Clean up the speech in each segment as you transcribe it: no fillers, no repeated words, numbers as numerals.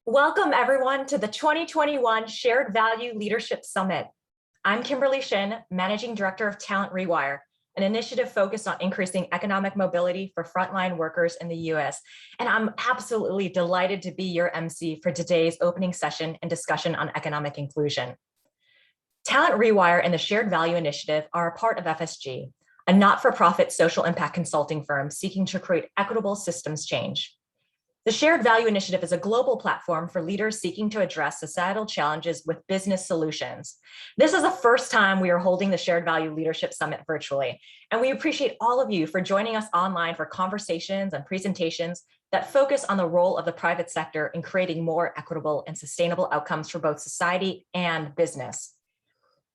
Welcome, everyone, to the 2021 Shared Value Leadership Summit. I'm Kimberly Shin, Managing Director of Talent Rewire, an initiative focused on increasing economic mobility for frontline workers in the US. And I'm absolutely delighted to be your MC for today's opening session and discussion on economic inclusion. Talent Rewire and the Shared Value Initiative are a part of FSG, a not-for-profit social impact consulting firm seeking to create equitable systems change. The Shared Value Initiative is a global platform for leaders seeking to address societal challenges with business solutions. This is the first time we are holding the Shared Value Leadership Summit virtually, and we appreciate all of you for joining us online for conversations and presentations that focus on the role of the private sector in creating more equitable and sustainable outcomes for both society and business.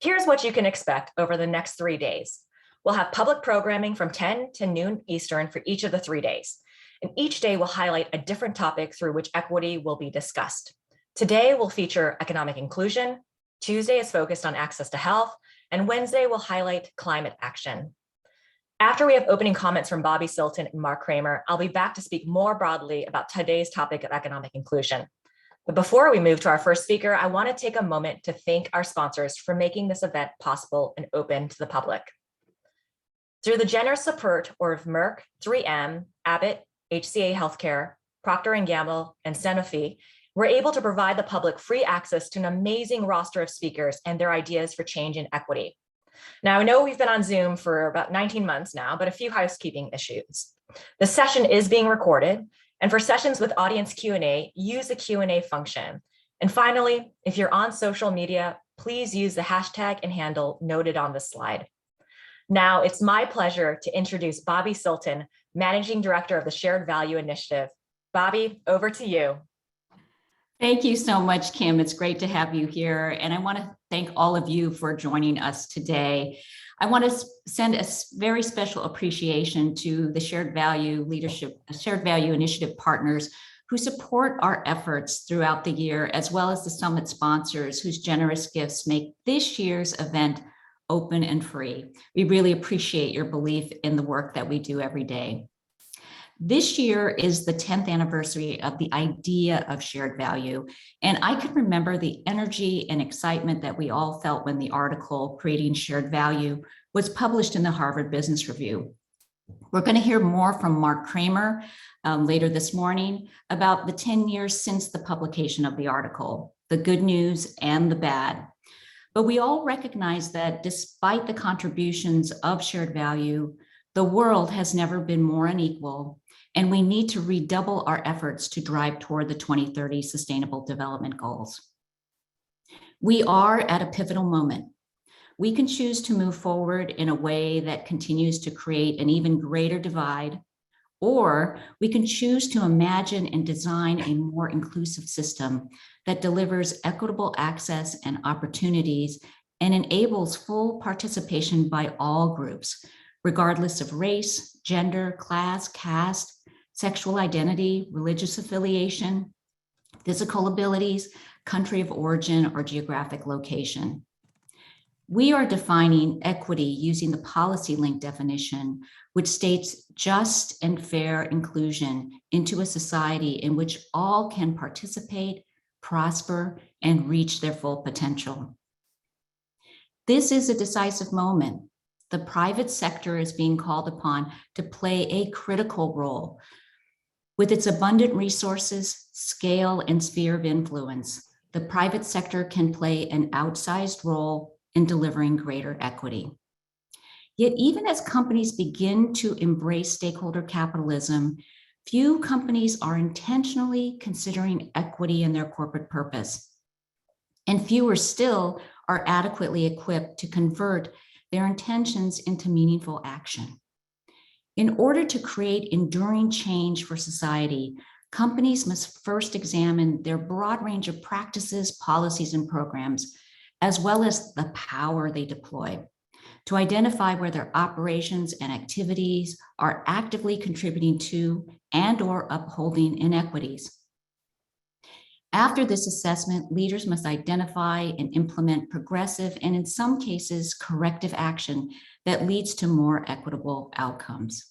Here's what you can expect over the next 3 days. We'll have public programming from 10 to noon Eastern for each of the 3 days. And each day will highlight a different topic through which equity will be discussed. Today will feature economic inclusion, Tuesday is focused on access to health, and Wednesday will highlight climate action. After we have opening comments from Bobby Sultan and Mark Kramer, I'll be back to speak more broadly about today's topic of economic inclusion. But before we move to our first speaker, I want to take a moment to thank our sponsors for making this event possible and open to the public. Through the generous support of Merck, 3M, Abbott, HCA Healthcare, Procter & Gamble, and Sanofi, we're able to provide the public free access to an amazing roster of speakers and their ideas for change and equity. Now, I know we've been on Zoom for about 19 months now, but a few housekeeping issues. The session is being recorded, and for sessions with audience Q&A, use the Q&A function. And finally, if you're on social media, please use the hashtag and handle noted on the slide. Now, it's my pleasure to introduce Bobby Sultan, Managing Director of the Shared Value Initiative. Bobby, over to you. Thank you so much, Kim. It's great to have you here. And I want to thank all of you for joining us today. I want to send a very special appreciation to the Shared Value Initiative partners who support our efforts throughout the year, as well as the summit sponsors whose generous gifts make this year's event open and free. We really appreciate your belief in the work that we do every day. This year is the 10th anniversary of the idea of shared value, and I can remember the energy and excitement that we all felt when the article Creating Shared Value was published in the Harvard Business Review. We're going to hear more from Mark Kramer later this morning about the 10 years since the publication of the article, the good news and the bad. But we all recognize that despite the contributions of shared value, the world has never been more unequal, and we need to redouble our efforts to drive toward the 2030 Sustainable Development Goals. We are at a pivotal moment. We can choose to move forward in a way that continues to create an even greater divide, or we can choose to imagine and design a more inclusive system that delivers equitable access and opportunities and enables full participation by all groups, regardless of race, gender, class, caste, sexual identity, religious affiliation, physical abilities, country of origin, or geographic location. We are defining equity using the policy link definition, which states just and fair inclusion into a society in which all can participate, prosper, and reach their full potential. This is a decisive moment. The private sector is being called upon to play a critical role. With its abundant resources, scale, and sphere of influence, the private sector can play an outsized role in delivering greater equity. Yet even as companies begin to embrace stakeholder capitalism, few companies are intentionally considering equity in their corporate purpose. And fewer still are adequately equipped to convert their intentions into meaningful action. In order to create enduring change for society, companies must first examine their broad range of practices, policies, and programs, as well as the power they deploy, to identify where their operations and activities are actively contributing to and/or upholding inequities. After this assessment, leaders must identify and implement progressive and, in some cases, corrective action that leads to more equitable outcomes.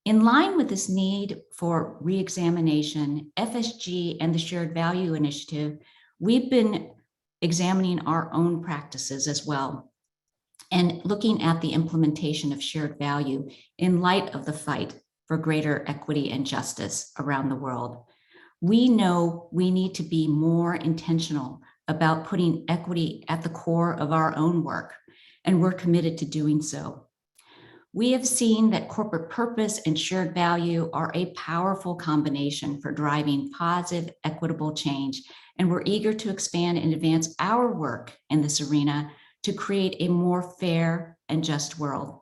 In line with this need for reexamination, FSG and the Shared Value Initiative, we've been examining our own practices as well and looking at the implementation of shared value in light of the fight for greater equity and justice around the world. We know we need to be more intentional about putting equity at the core of our own work, and we're committed to doing so. We have seen that corporate purpose and shared value are a powerful combination for driving positive, equitable change, and we're eager to expand and advance our work in this arena to create a more fair and just world.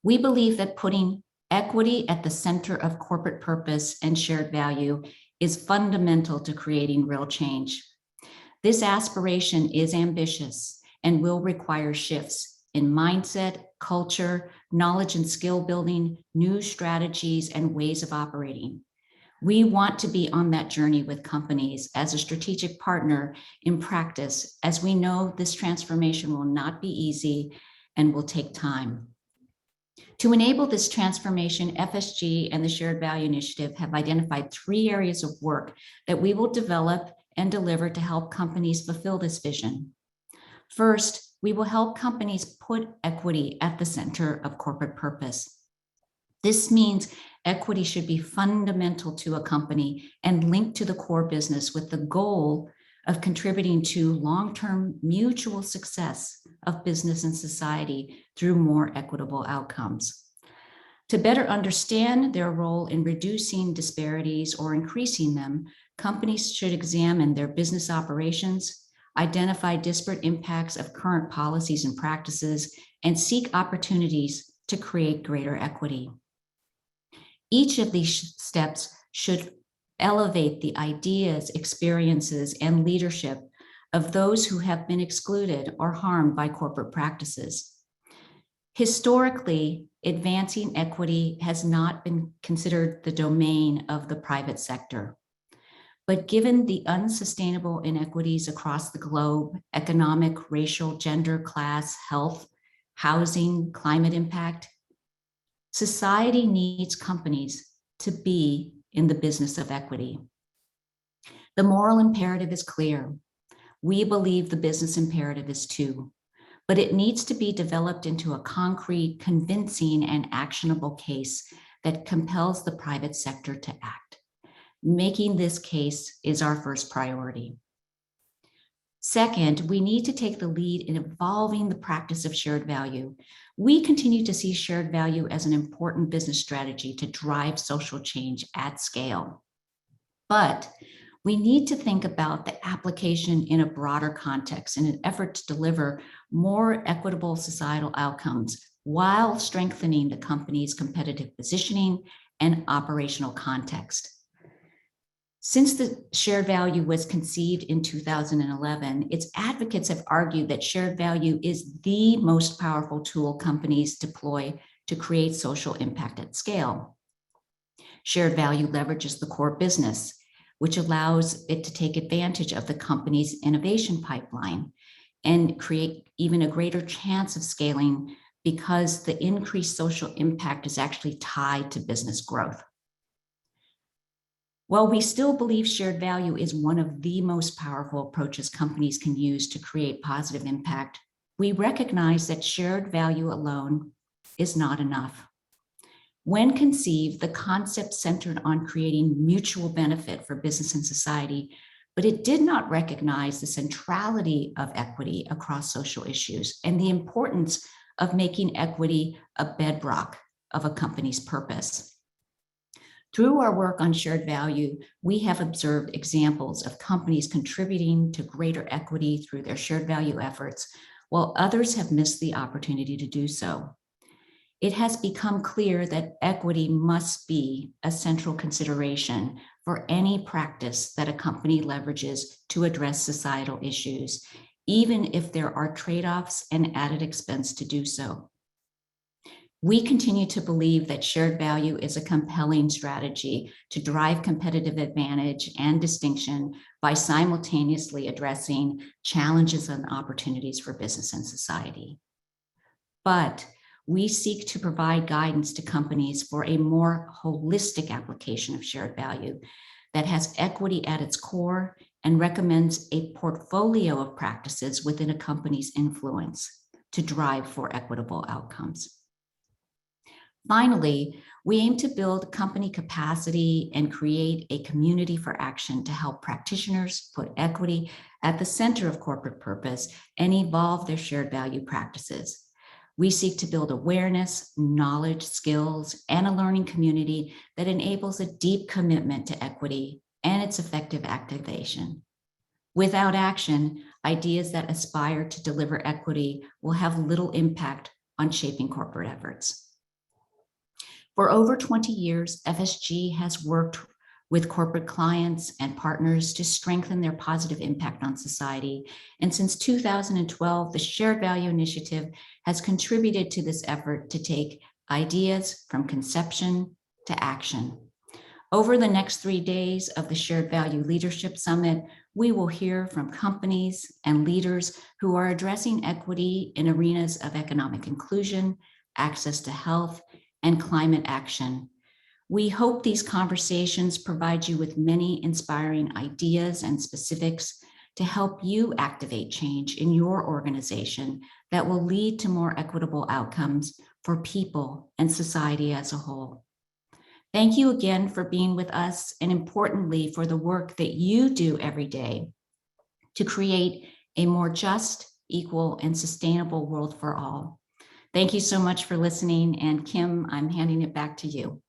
We believe that putting equity at the center of corporate purpose and shared value is fundamental to creating real change. This aspiration is ambitious and will require shifts in mindset, culture, knowledge and skill building, new strategies, and ways of operating. We want to be on that journey with companies as a strategic partner in practice, as we know this transformation will not be easy and will take time. To enable this transformation, FSG and the Shared Value Initiative have identified 3 areas of work that we will develop and deliver to help companies fulfill this vision. First, we will help companies put equity at the center of corporate purpose. This means equity should be fundamental to a company and linked to the core business with the goal of contributing to long-term mutual success of business and society through more equitable outcomes. To better understand their role in reducing disparities or increasing them, companies should examine their business operations, identify disparate impacts of current policies and practices, and seek opportunities to create greater equity. Each of these steps should elevate the ideas, experiences, and leadership of those who have been excluded or harmed by corporate practices. Historically, advancing equity has not been considered the domain of the private sector. But given the unsustainable inequities across the globe, economic, racial, gender, class, health, housing, climate impact, society needs companies to be in the business of equity. The moral imperative is clear. We believe the business imperative is too, but it needs to be developed into a concrete, convincing, and actionable case that compels the private sector to act. Making this case is our first priority. Second, we need to take the lead in evolving the practice of shared value. We continue to see shared value as an important business strategy to drive social change at scale. But we need to think about the application in a broader context in an effort to deliver more equitable societal outcomes while strengthening the company's competitive positioning and operational context. Since the shared value was conceived in 2011, its advocates have argued that shared value is the most powerful tool companies deploy to create social impact at scale. Shared value leverages the core business, which allows it to take advantage of the company's innovation pipeline and create even a greater chance of scaling because the increased social impact is actually tied to business growth. While we still believe shared value is one of the most powerful approaches companies can use to create positive impact, we recognize that shared value alone is not enough. When conceived, the concept centered on creating mutual benefit for business and society, but it did not recognize the centrality of equity across social issues and the importance of making equity a bedrock of a company's purpose. Through our work on shared value, we have observed examples of companies contributing to greater equity through their shared value efforts, while others have missed the opportunity to do so. It has become clear that equity must be a central consideration for any practice that a company leverages to address societal issues, even if there are trade-offs and added expense to do so. We continue to believe that shared value is a compelling strategy to drive competitive advantage and distinction by simultaneously addressing challenges and opportunities for business and society. But we seek to provide guidance to companies for a more holistic application of shared value that has equity at its core and recommends a portfolio of practices within a company's influence to drive for equitable outcomes. Finally, we aim to build company capacity and create a community for action to help practitioners put equity at the center of corporate purpose and evolve their shared value practices. We seek to build awareness, knowledge, skills, and a learning community that enables a deep commitment to equity and its effective activation. Without action, ideas that aspire to deliver equity will have little impact on shaping corporate efforts. For over 20 years, FSG has worked with corporate clients and partners to strengthen their positive impact on society. And since 2012, the Shared Value Initiative has contributed to this effort to take ideas from conception to action. Over the next 3 days of the Shared Value Leadership Summit, we will hear from companies and leaders who are addressing equity in arenas of economic inclusion, access to health, and climate action. We hope these conversations provide you with many inspiring ideas and specifics to help you activate change in your organization that will lead to more equitable outcomes for people and society as a whole. Thank you again for being with us, and importantly, for the work that you do every day to create a more just, equal, and sustainable world for all. Thank you so much for listening. And Kim, I'm handing it back to you.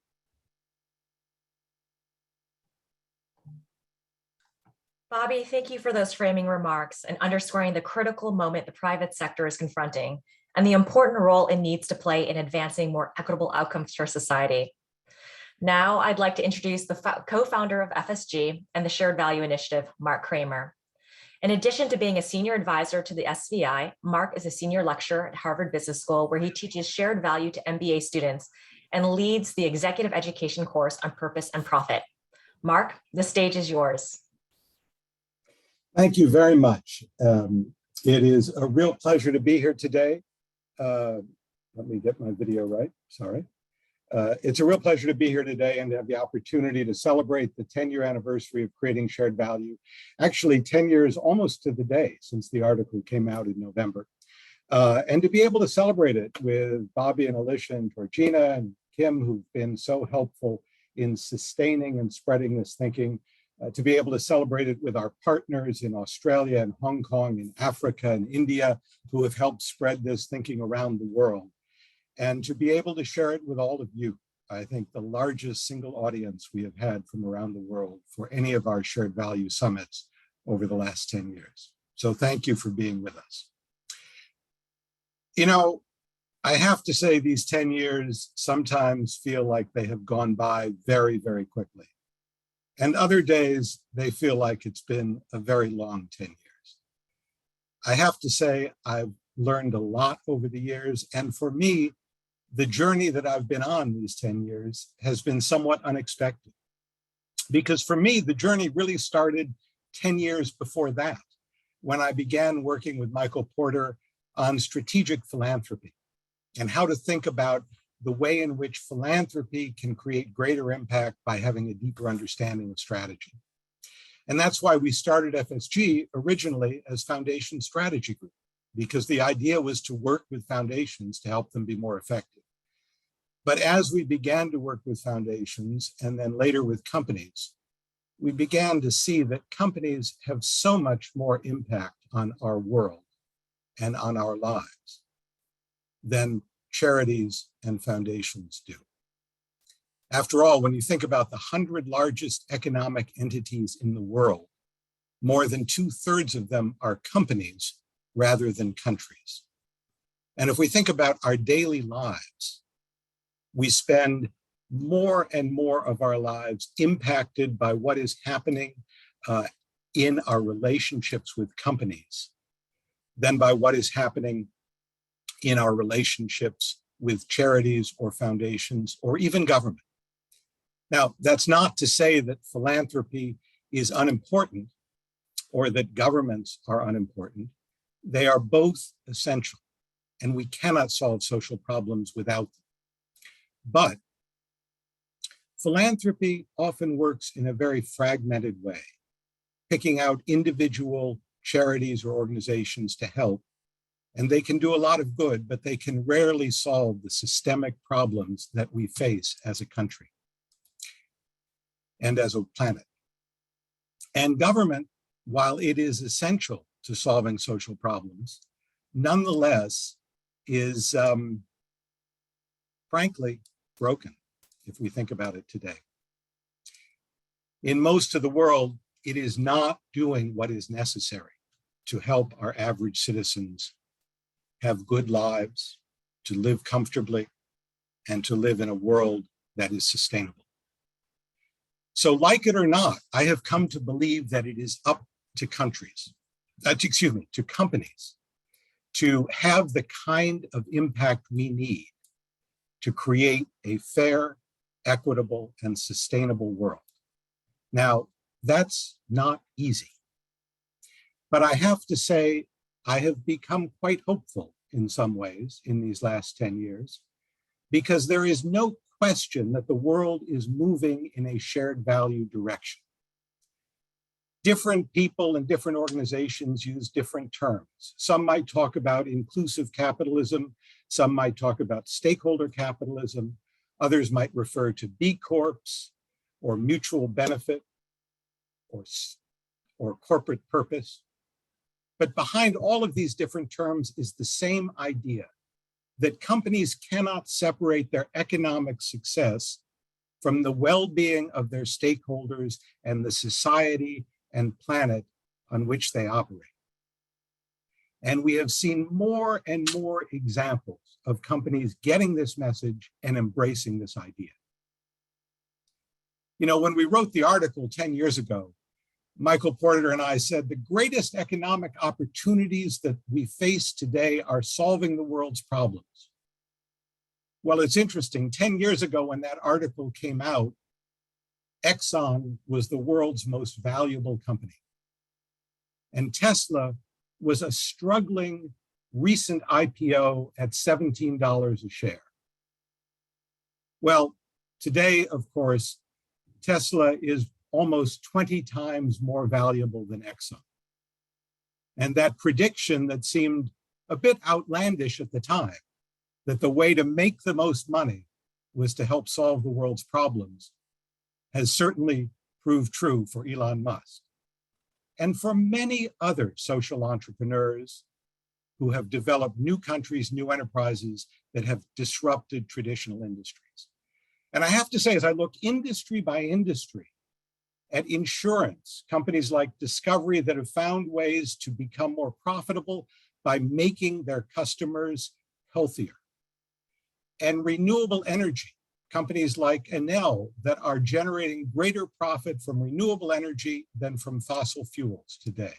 Bobby, thank you for those framing remarks and underscoring the critical moment the private sector is confronting and the important role it needs to play in advancing more equitable outcomes for society. Now, I'd like to introduce the co-founder of FSG and the Shared Value Initiative, Mark Kramer. In addition to being a senior advisor to the SVI, Mark is a senior lecturer at Harvard Business School, where he teaches shared value to MBA students and leads the executive education course on purpose and profit. Mark, the stage is yours. Thank you very much. It is a real pleasure to be here today. Let me get my video right, sorry. It's a real pleasure to be here today and to have the opportunity to celebrate the 10-year anniversary of creating shared value. Actually, 10 years almost to the day since the article came out in November. And to be able to celebrate it with Bobby and Alicia and Georgina and Kim, who've been so helpful in sustaining and spreading this thinking, to be able to celebrate it with our partners in Australia and Hong Kong and Africa and India, who have helped spread this thinking around the world. And to be able to share it with all of you, I think the largest single audience we have had from around the world for any of our shared value summits over the last 10 years. So thank you for being with us. You know, I have to say these 10 years sometimes feel like they have gone by very, very quickly. And other days, they feel like it's been a very long 10 years. I have to say I've learned a lot over the years. And for me, the journey that I've been on these 10 years has been somewhat unexpected. Because for me, the journey really started 10 years before that, when I began working with Michael Porter on strategic philanthropy and how to think about the way in which philanthropy can create greater impact by having a deeper understanding of strategy. And that's why we started FSG originally as Foundation Strategy Group, because the idea was to work with foundations to help them be more effective. But as we began to work with foundations and then later with companies, we began to see that companies have so much more impact on our world and on our lives than charities and foundations do. After all, when you think about the 100 largest economic entities in the world, more than 2/3 of them are companies rather than countries. And if we think about our daily lives, we spend more and more of our lives impacted by what is happening in our relationships with companies than by what is happening in our relationships with charities or foundations or even government. Now, that's not to say that philanthropy is unimportant or that governments are unimportant. They are both essential. and we cannot solve social problems without them. But philanthropy often works in a very fragmented way, picking out individual charities or organizations to help. And they can do a lot of good, but they can rarely solve the systemic problems that we face as a country and as a planet. And government, while it is essential to solving social problems, nonetheless is, frankly, broken, if we think about it today. In most of the world, it is not doing what is necessary to help our average citizens have good lives, to live comfortably, and to live in a world that is sustainable. So like it or not, I have come to believe that it is up to companies to have the kind of impact we need to create a fair, equitable, and sustainable world. Now, that's not easy. But I have to say, I have become quite hopeful in some ways in these last 10 years, because there is no question that the world is moving in a shared value direction. Different people and different organizations use different terms. Some might talk about inclusive capitalism, some might talk about stakeholder capitalism, others might refer to B Corps or mutual benefit or corporate purpose. But behind all of these different terms is the same idea that companies cannot separate their economic success from the well-being of their stakeholders and the society and planet on which they operate. And we have seen more and more examples of companies getting this message and embracing this idea. You know, when we wrote the article 10 years ago, Michael Porter and I said the greatest economic opportunities that we face today are solving the world's problems. Well, it's interesting, 10 years ago when that article came out, Exxon was the world's most valuable company. And Tesla was a struggling recent IPO at $17 a share. Well, today, of course, Tesla is almost 20 times more valuable than Exxon. And that prediction that seemed a bit outlandish at the time, that the way to make the most money was to help solve the world's problems, has certainly proved true for Elon Musk and for many other social entrepreneurs who have developed new countries, new enterprises that have disrupted traditional industries. And I have to say, as I look industry by industry at insurance, companies like Discovery that have found ways to become more profitable by making their customers healthier. And renewable energy, companies like Enel that are generating greater profit from renewable energy than from fossil fuels today.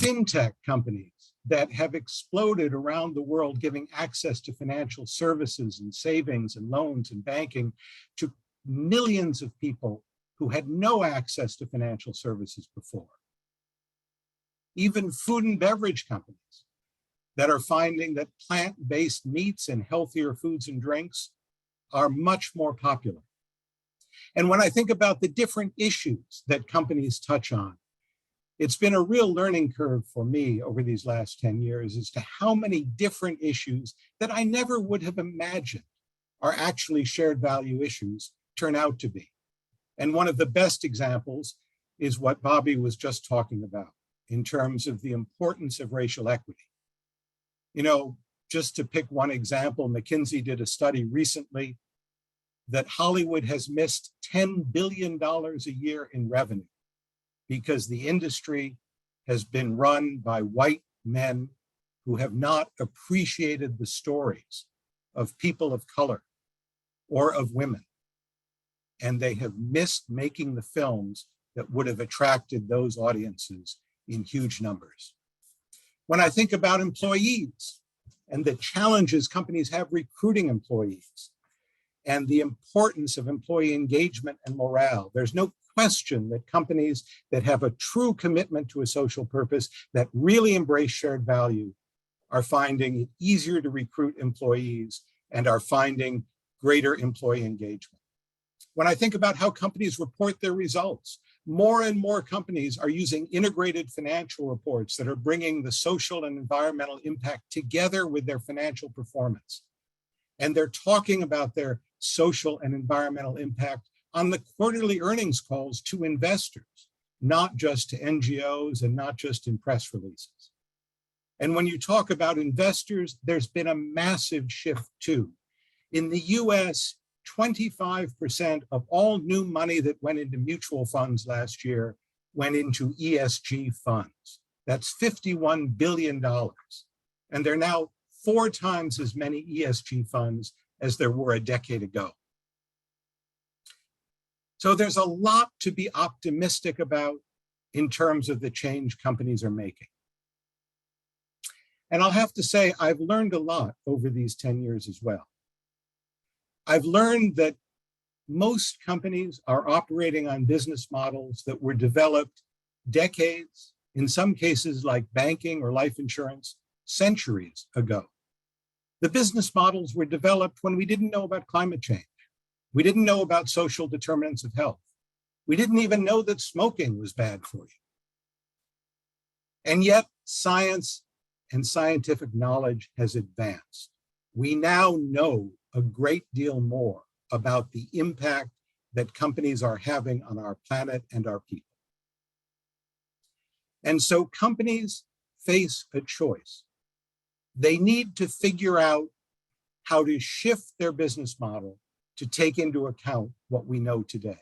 Fintech companies that have exploded around the world, giving access to financial services and savings and loans and banking to millions of people who had no access to financial services before. Even food and beverage companies that are finding that plant-based meats and healthier foods and drinks are much more popular. And when I think about the different issues that companies touch on, it's been a real learning curve for me over these last 10 years as to how many different issues that I never would have imagined are actually shared value issues turn out to be. And one of the best examples is what Bobby was just talking about in terms of the importance of racial equity. You know, just to pick one example, McKinsey did a study recently that Hollywood has missed $10 billion a year in revenue because the industry has been run by white men who have not appreciated the stories of people of color or of women. And they have missed making the films that would have attracted those audiences in huge numbers. When I think about employees and the challenges companies have recruiting employees and the importance of employee engagement and morale, there's no question that companies that have a true commitment to a social purpose that really embrace shared value are finding it easier to recruit employees and are finding greater employee engagement. When I think about how companies report their results, more and more companies are using integrated financial reports that are bringing the social and environmental impact together with their financial performance. And they're talking about their social and environmental impact on the quarterly earnings calls to investors, not just to NGOs and not just in press releases. And when you talk about investors, there's been a massive shift too. In the US, 25% of all new money that went into mutual funds last year went into ESG funds. That's $51 billion. And there are now 4 times as many ESG funds as there were a decade ago. So there's a lot to be optimistic about in terms of the change companies are making. And I'll have to say, I've learned a lot over these 10 years as well. I've learned that most companies are operating on business models that were developed decades, in some cases like banking or life insurance, centuries ago. The business models were developed when we didn't know about climate change. We didn't know about social determinants of health. We didn't even know that smoking was bad for you. And yet science and scientific knowledge has advanced. We now know a great deal more about the impact that companies are having on our planet and our people. And so companies face a choice. They need to figure out how to shift their business model to take into account what we know today.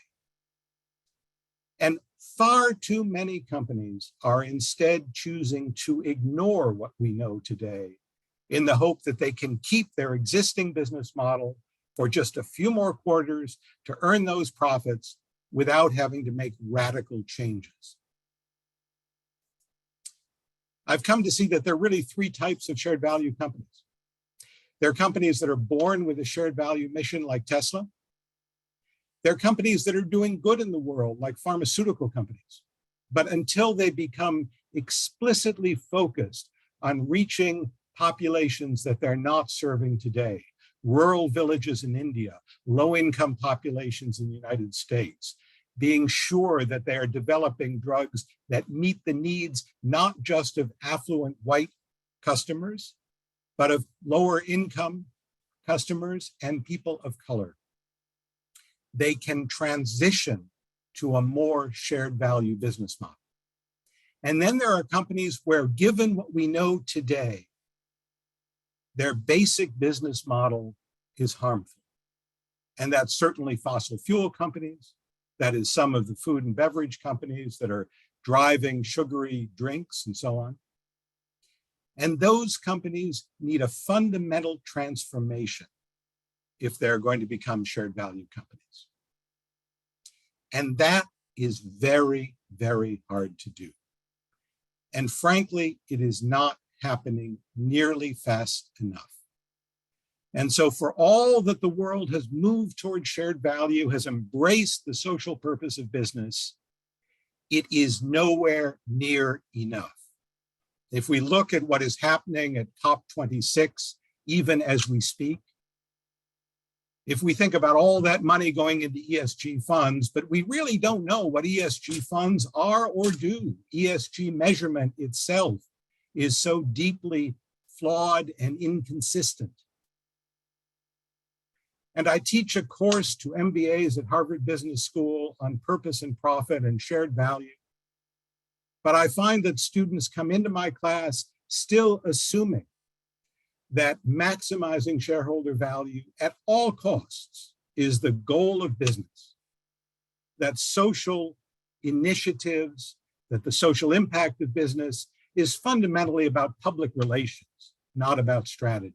And far too many companies are instead choosing to ignore what we know today in the hope that they can keep their existing business model for just a few more quarters to earn those profits without having to make radical changes. I've come to see that there are really 3 types of shared value companies. There are companies that are born with a shared value mission like Tesla. There are companies that are doing good in the world like pharmaceutical companies. But until they become explicitly focused on reaching populations that they're not serving today, rural villages in India, low-income populations in the United States, being sure that they are developing drugs that meet the needs not just of affluent white customers, but of lower income customers and people of color. They can transition to a more shared value business model. And then there are companies where, given what we know today, their basic business model is harmful. And that's certainly fossil fuel companies. That is some of the food and beverage companies that are driving sugary drinks and so on. And those companies need a fundamental transformation if they're going to become shared value companies. And that is very, very hard to do. And frankly, it is not happening nearly fast enough. And so for all that the world has moved toward shared value, has embraced the social purpose of business, it is nowhere near enough. If we look at what is happening at COP26, even as we speak, if we think about all that money going into ESG funds, but we really don't know what ESG funds are or do. ESG measurement itself is so deeply flawed and inconsistent. And I teach a course to MBAs at Harvard Business School on purpose and profit and shared value. But I find that students come into my class still assuming that maximizing shareholder value at all costs is the goal of business, that social initiatives, that the social impact of business is fundamentally about public relations, not about strategy.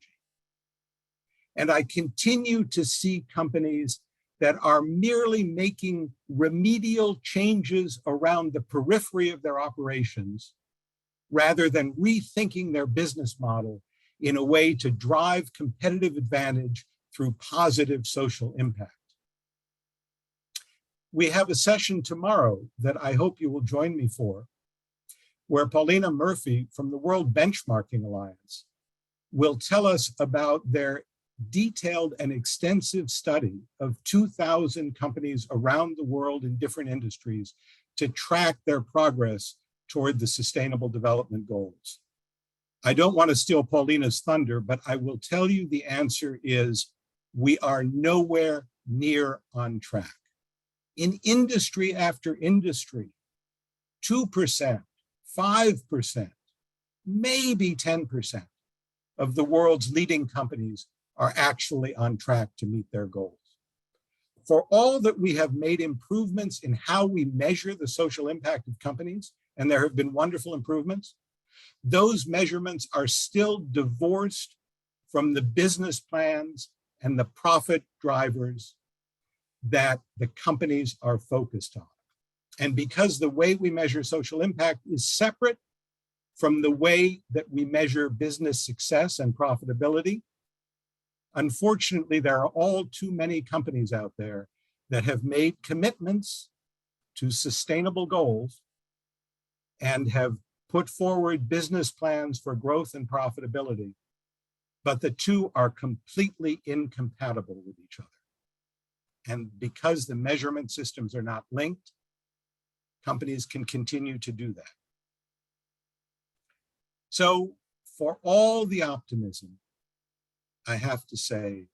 And I continue to see companies that are merely making remedial changes around the periphery of their operations, rather than rethinking their business model in a way to drive competitive advantage through positive social impact. We have a session tomorrow that I hope you will join me for, where Paulina Murphy from the World Benchmarking Alliance will tell us about their detailed and extensive study of 2,000 companies around the world in different industries to track their progress toward the Sustainable Development Goals. I don't want to steal Paulina's thunder, but I will tell you the answer is we are nowhere near on track. In industry after industry, 2%, 5%, maybe 10% of the world's leading companies are actually on track to meet their goals. For all that we have made improvements in how we measure the social impact of companies, and there have been wonderful improvements, those measurements are still divorced from the business plans and the profit drivers that the companies are focused on. And because the way we measure social impact is separate from the way that we measure business success and profitability, unfortunately, there are all too many companies out there that have made commitments to sustainable goals and have put forward business plans for growth and profitability, but the two are completely incompatible with each other. And because the measurement systems are not linked, companies can continue to do that. So for all the optimism, I have to say,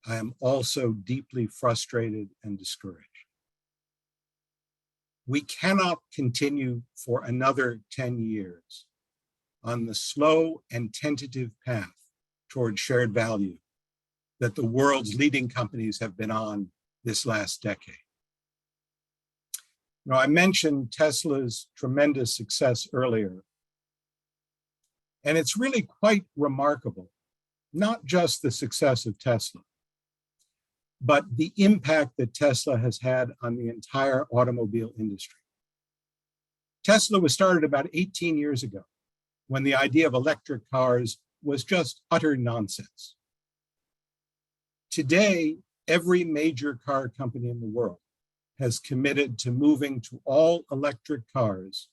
I am also deeply frustrated and discouraged. We cannot continue for another 10 years on the slow and tentative path toward shared value that the world's leading companies have been on this last decade. Now, I mentioned Tesla's tremendous success earlier, and it's really quite remarkable, not just the success of Tesla, but the impact that Tesla has had on the entire automobile industry. Tesla was started about 18 years ago when the idea of electric cars was just utter nonsense. Today, every major car company in the world has committed to moving to all electric cars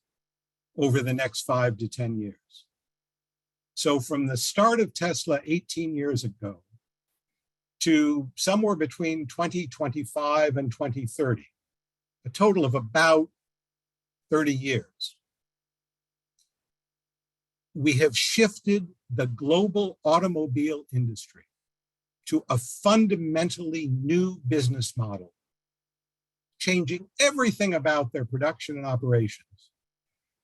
over the next 5 to 10 years. So from the start of Tesla 18 years ago to somewhere between 2025 and 2030, a total of about 30 years, we have shifted the global automobile industry to a fundamentally new business model, changing everything about their production and operations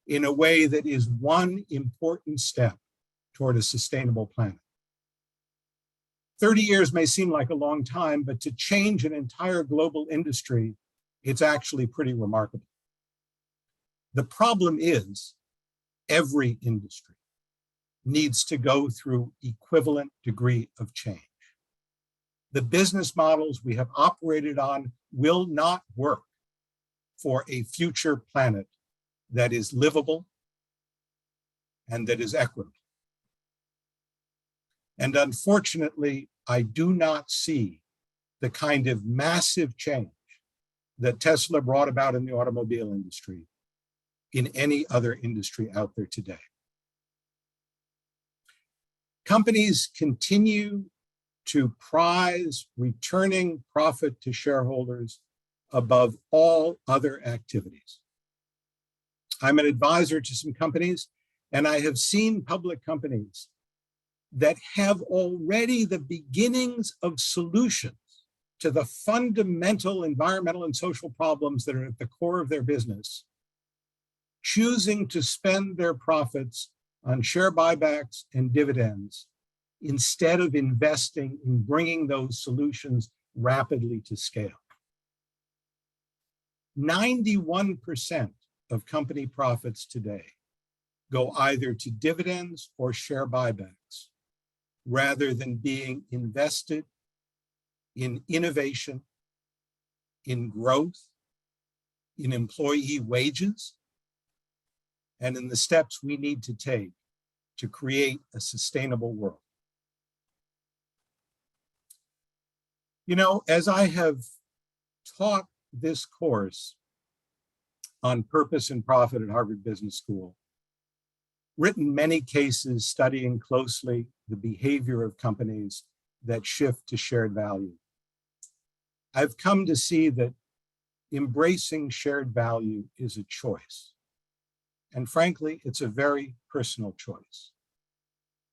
in a way that is one important step toward a sustainable planet. 30 years may seem like a long time, but to change an entire global industry, it's actually pretty remarkable. The problem is every industry needs to go through equivalent degree of change. The business models we have operated on will not work for a future planet that is livable and that is equitable. And unfortunately, I do not see the kind of massive change that Tesla brought about in the automobile industry in any other industry out there today. Companies continue to prize returning profit to shareholders above all other activities. I'm an advisor to some companies, and I have seen public companies that have already the beginnings of solutions to the fundamental environmental and social problems that are at the core of their business, choosing to spend their profits on share buybacks and dividends instead of investing in bringing those solutions rapidly to scale. 91% of company profits today go either to dividends or share buybacks, rather than being invested in innovation, in growth, in employee wages, and in the steps we need to take to create a sustainable world. You know, as I have taught this course on purpose and profit at Harvard Business School, written many cases studying closely the behavior of companies that shift to shared value. I've come to see that embracing shared value is a choice. And frankly, it's a very personal choice.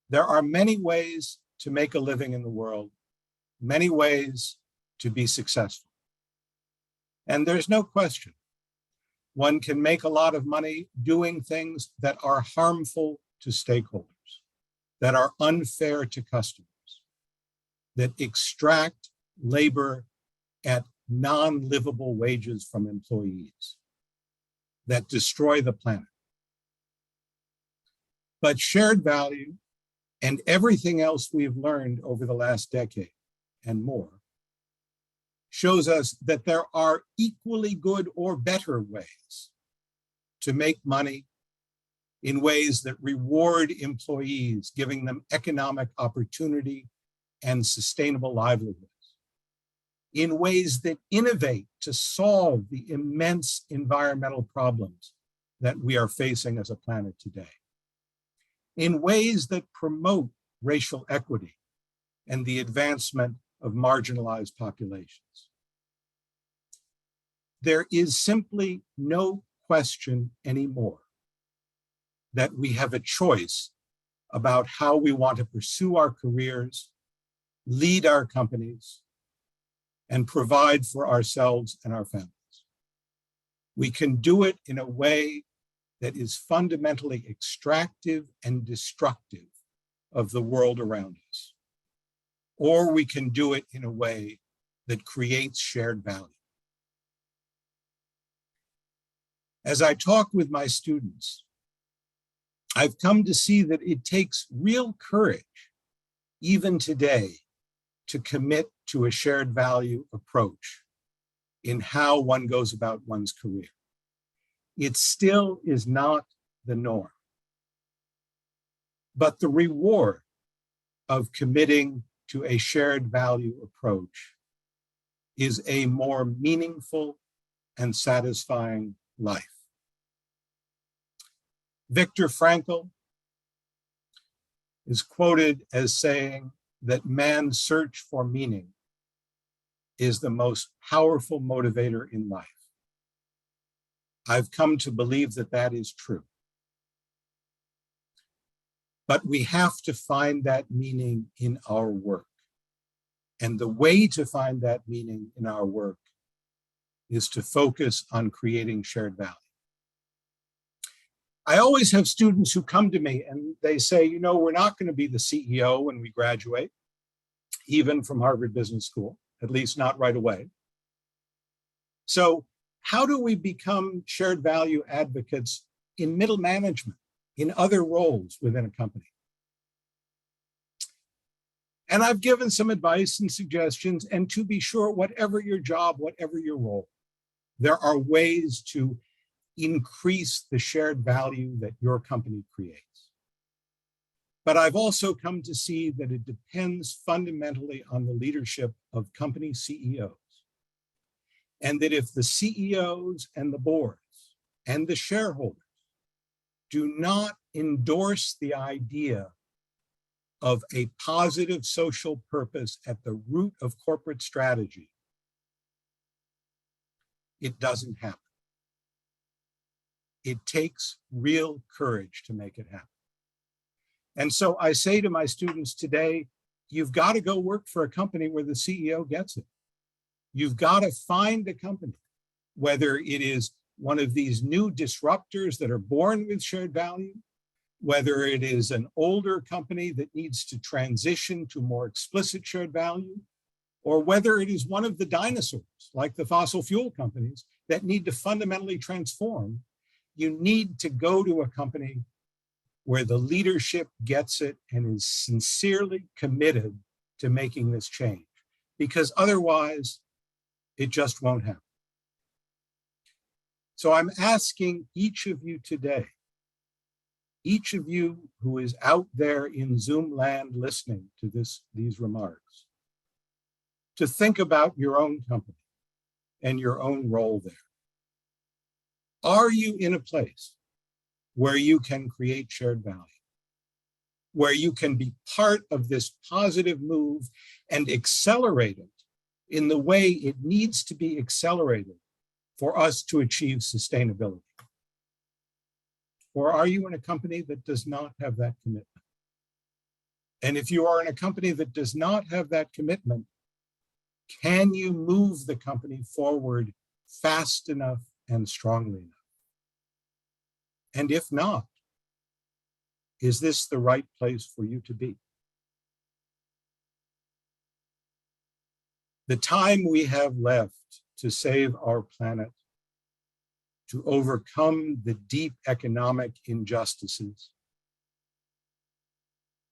There are many ways to make a living in the world, many ways to be successful. And there's no question, one can make a lot of money doing things that are harmful to stakeholders, that are unfair to customers, that extract labor at non-livable wages from employees, that destroy the planet. But shared value and everything else we've learned over the last decade and more shows us that there are equally good or better ways to make money in ways that reward employees, giving them economic opportunity and sustainable livelihoods, in ways that innovate to solve the immense environmental problems that we are facing as a planet today, in ways that promote racial equity and the advancement of marginalized populations. There is simply no question anymore that we have a choice about how we want to pursue our careers, lead our companies, and provide for ourselves and our families. We can do it in a way that is fundamentally extractive and destructive of the world around us. Or we can do it in a way that creates shared value. As I talk with my students, I've come to see that it takes real courage, even today, to commit to a shared value approach in how one goes about one's career. It still is not the norm. But the reward of committing to a shared value approach is a more meaningful and satisfying life. Viktor Frankl is quoted as saying that man's search for meaning is the most powerful motivator in life. I've come to believe that that is true. But we have to find that meaning in our work. And the way to find that meaning in our work is to focus on creating shared value. I always have students who come to me and they say, you know, we're not going to be the CEO when we graduate, even from Harvard Business School, at least not right away. So how do we become shared value advocates in middle management, in other roles within a company? And I've given some advice and suggestions, and to be sure, whatever your job, whatever your role, there are ways to increase the shared value that your company creates. But I've also come to see that it depends fundamentally on the leadership of company CEOs. And that if the CEOs and the boards and the shareholders do not endorse the idea of a positive social purpose at the root of corporate strategy, it doesn't happen. It takes real courage to make it happen. And so I say to my students today, you've got to go work for a company where the CEO gets it. You've got to find a company, whether it is one of these new disruptors that are born with shared value, whether it is an older company that needs to transition to more explicit shared value, or whether it is one of the dinosaurs, like the fossil fuel companies, that need to fundamentally transform. You need to go to a company where the leadership gets it and is sincerely committed to making this change, because otherwise it just won't happen. So I'm asking each of you today, each of you who is out there in Zoom land listening to these remarks, to think about your own company and your own role there. Are you in a place where you can create shared value, where you can be part of this positive move and accelerate it in the way it needs to be accelerated for us to achieve sustainability? Or are you in a company that does not have that commitment? And if you are in a company that does not have that commitment, can you move the company forward fast enough and strongly enough? And if not, is this the right place for you to be? The time we have left to save our planet, to overcome the deep economic injustices,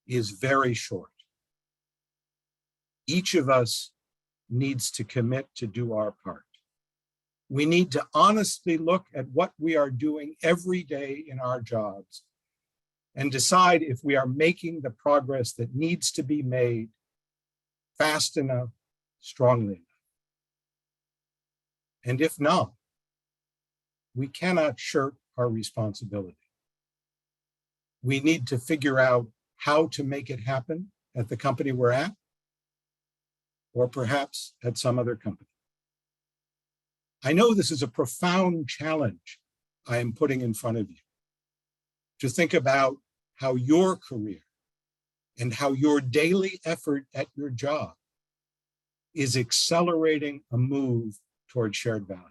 is very short. Each of us needs to commit to do our part. We need to honestly look at what we are doing every day in our jobs and decide if we are making the progress that needs to be made fast enough, strongly enough. And if not, we cannot shirk our responsibility. We need to figure out how to make it happen at the company we're at, or perhaps at some other company. I know this is a profound challenge I am putting in front of you, to think about how your career and how your daily effort at your job is accelerating a move toward shared value.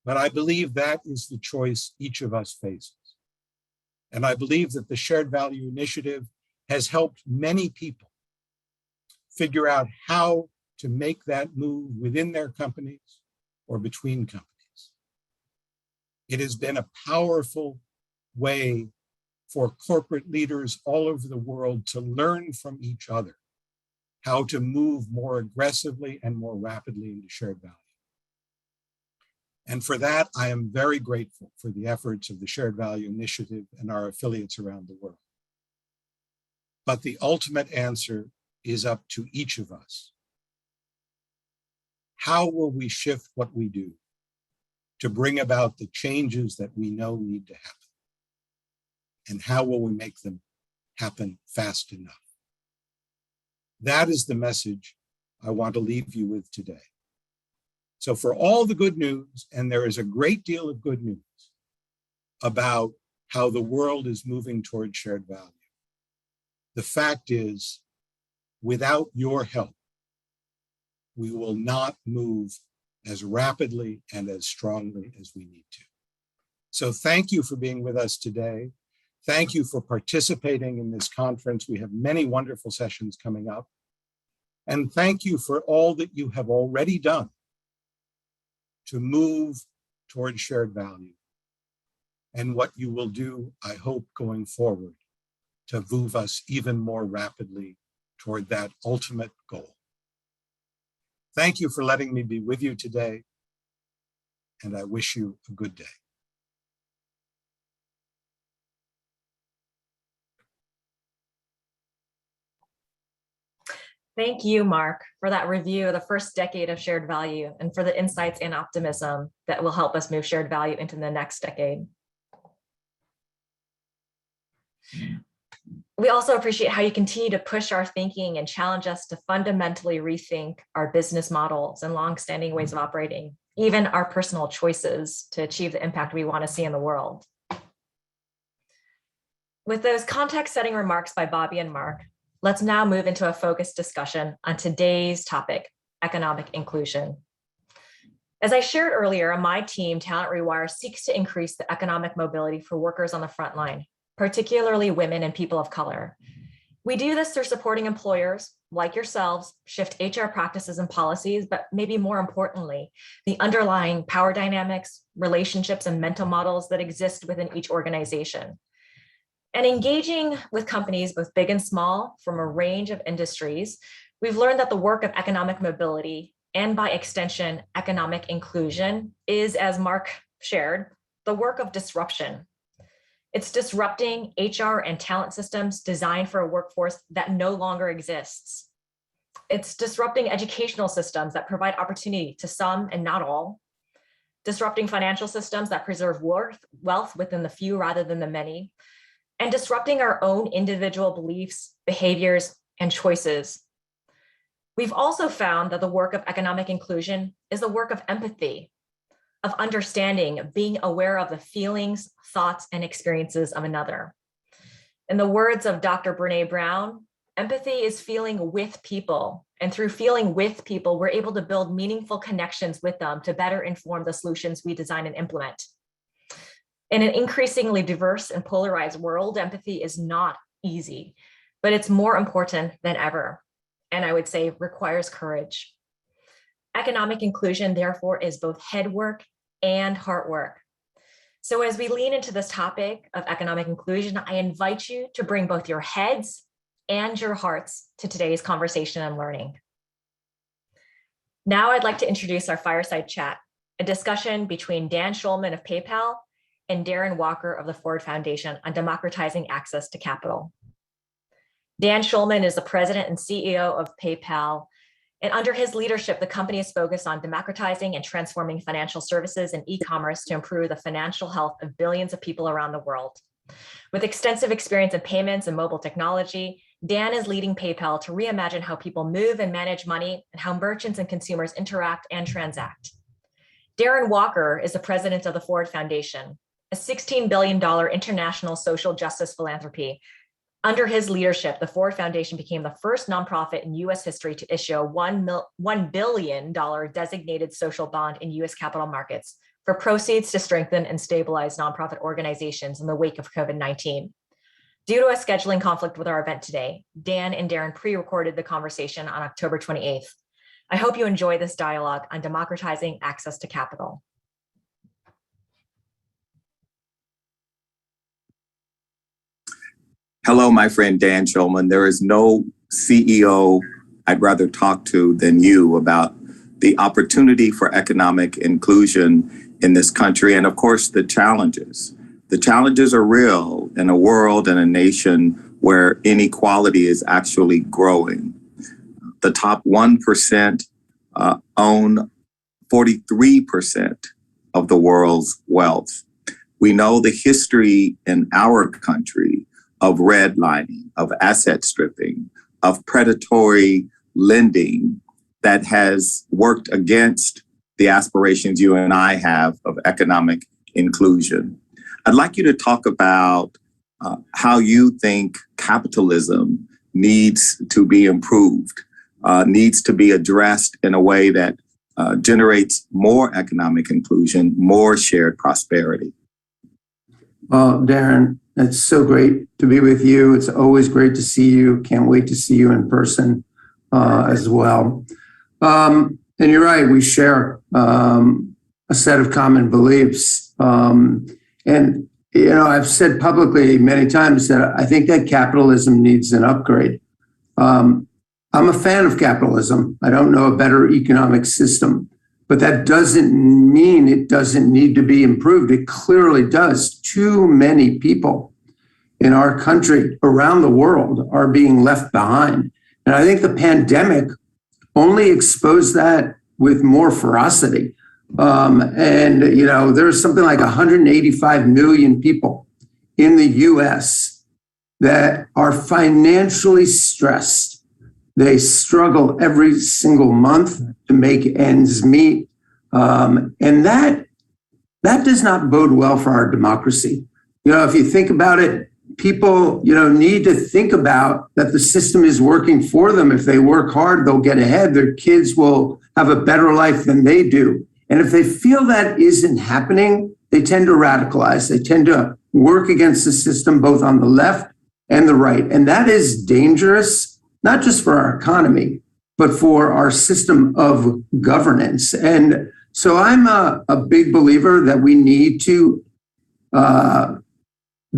But I believe that is the choice each of us faces. And I believe that the Shared Value Initiative has helped many people figure out how to make that move within their companies or between companies. It has been a powerful way for corporate leaders all over the world to learn from each other how to move more aggressively and more rapidly into shared value. And for that, I am very grateful for the efforts of the Shared Value Initiative and our affiliates around the world. But the ultimate answer is up to each of us. How will we shift what we do to bring about the changes that we know need to happen? And how will we make them happen fast enough? That is the message I want to leave you with today. So for all the good news, and there is a great deal of good news about how the world is moving toward shared value, the fact is, without your help, we will not move as rapidly and as strongly as we need to. So thank you for being with us today. Thank you for participating in this conference. We have many wonderful sessions coming up. And thank you for all that you have already done to move toward shared value, and what you will do, I hope, going forward to move us even more rapidly toward that ultimate goal. Thank you for letting me be with you today, and I wish you a good day. Thank you, Mark, for that review of the first decade of shared value and for the insights and optimism that will help us move shared value into the next decade. We also appreciate how you continue to push our thinking and challenge us to fundamentally rethink our business models and longstanding ways of operating, even our personal choices to achieve the impact we want to see in the world. With those context-setting remarks by Bobby and Mark, let's now move into a focused discussion on today's topic, economic inclusion. As I shared earlier, my team, Talent Rewire, seeks to increase the economic mobility for workers on the front line, particularly women and people of color. We do this through supporting employers like yourselves shift HR practices and policies, but maybe more importantly, the underlying power dynamics, relationships, and mental models that exist within each organization. And engaging with companies, both big and small, from a range of industries, we've learned that the work of economic mobility, and by extension, economic inclusion, is, as Mark shared, the work of disruption. It's disrupting HR and talent systems designed for a workforce that no longer exists. It's disrupting educational systems that provide opportunity to some and not all, disrupting financial systems that preserve wealth within the few rather than the many, and disrupting our own individual beliefs, behaviors, and choices. We've also found that the work of economic inclusion is the work of empathy, of understanding, of being aware of the feelings, thoughts, and experiences of another. In the words of Dr. Brené Brown, empathy is feeling with people. And through feeling with people, we're able to build meaningful connections with them to better inform the solutions we design and implement. In an increasingly diverse and polarized world, empathy is not easy, but it's more important than ever. And I would say requires courage. Economic inclusion, therefore, is both head work and heart work. So as we lean into this topic of economic inclusion, I invite you to bring both your heads and your hearts to today's conversation and learning. Now I'd like to introduce our fireside chat, a discussion between Dan Schulman of PayPal and Darren Walker of the Ford Foundation on democratizing access to capital. Dan Schulman is the president and CEO of PayPal, and under his leadership, the company is focused on democratizing and transforming financial services and e-commerce to improve the financial health of billions of people around the world. With extensive experience in payments and mobile technology, Dan is leading PayPal to reimagine how people move and manage money and how merchants and consumers interact and transact. Darren Walker is the president of the Ford Foundation, a $16 billion international social justice philanthropy. Under his leadership, the Ford Foundation became the first nonprofit in U.S. history to issue a $1 billion designated social bond in U.S. capital markets for proceeds to strengthen and stabilize nonprofit organizations in the wake of COVID-19. Due to a scheduling conflict with our event today, Dan and Darren pre-recorded the conversation on October 28th. I hope you enjoy this dialogue on democratizing access to capital. Hello, my friend Dan Schulman. There is no CEO I'd rather talk to than you about the opportunity for economic inclusion in this country, and of course, the challenges. The challenges are real in a world and a nation where inequality is actually growing. The top 1% own 43% of the world's wealth. We know the history in our country of redlining, of asset stripping, of predatory lending that has worked against the aspirations you and I have of economic inclusion. I'd like you to talk about how you think capitalism needs to be improved, needs to be addressed in a way that generates more economic inclusion, more shared prosperity. Well, Darren, it's so great to be with you. It's always great to see you. Can't wait to see you in person as well. And you're right, we share a set of common beliefs. And, you know, I've said publicly many times that I think that capitalism needs an upgrade. I'm a fan of capitalism. I don't know a better economic system, but that doesn't mean it doesn't need to be improved. It clearly does. Too many people in our country, around the world, are being left behind. And I think the pandemic only exposed that with more ferocity. And, you know, there's something like 185 million people in the US that are financially stressed. They struggle every single month to make ends meet. And that does not bode well for our democracy. You know, if you think about it, people, you know, need to think about that the system is working for them. If they work hard, they'll get ahead. Their kids will have a better life than they do. And if they feel that isn't happening, they tend to radicalize. They tend to work against the system, both on the left and the right. And that is dangerous, not just for our economy, but for our system of governance. And so I'm a big believer that we need to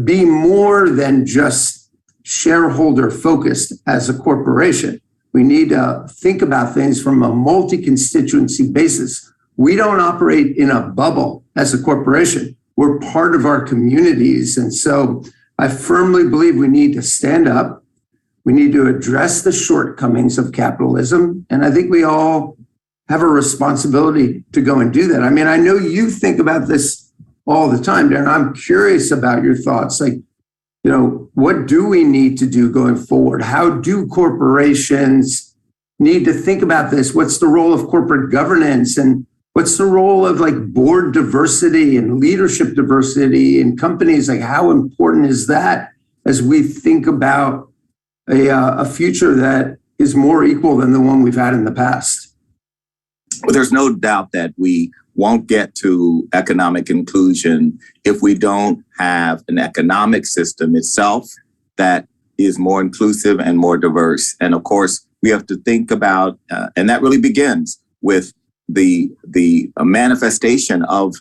be more than just shareholder focused as a corporation. We need to think about things from a multi-constituency basis. We don't operate in a bubble as a corporation. We're part of our communities. And so I firmly believe we need to stand up. We need to address the shortcomings of capitalism. And I think we all have a responsibility to go and do that. I mean, I know you think about this all the time, Darren. I'm curious about your thoughts. Like, you know, what do we need to do going forward? How do corporations need to think about this? What's the role of corporate governance, and what's the role of like board diversity and leadership diversity in companies? Like, how important is that as we think about a future that is more equal than the one we've had in the past? Well, there's no doubt that we won't get to economic inclusion if we don't have an economic system itself that is more inclusive and more diverse. And of course, we have to think about, and that really begins with the manifestation of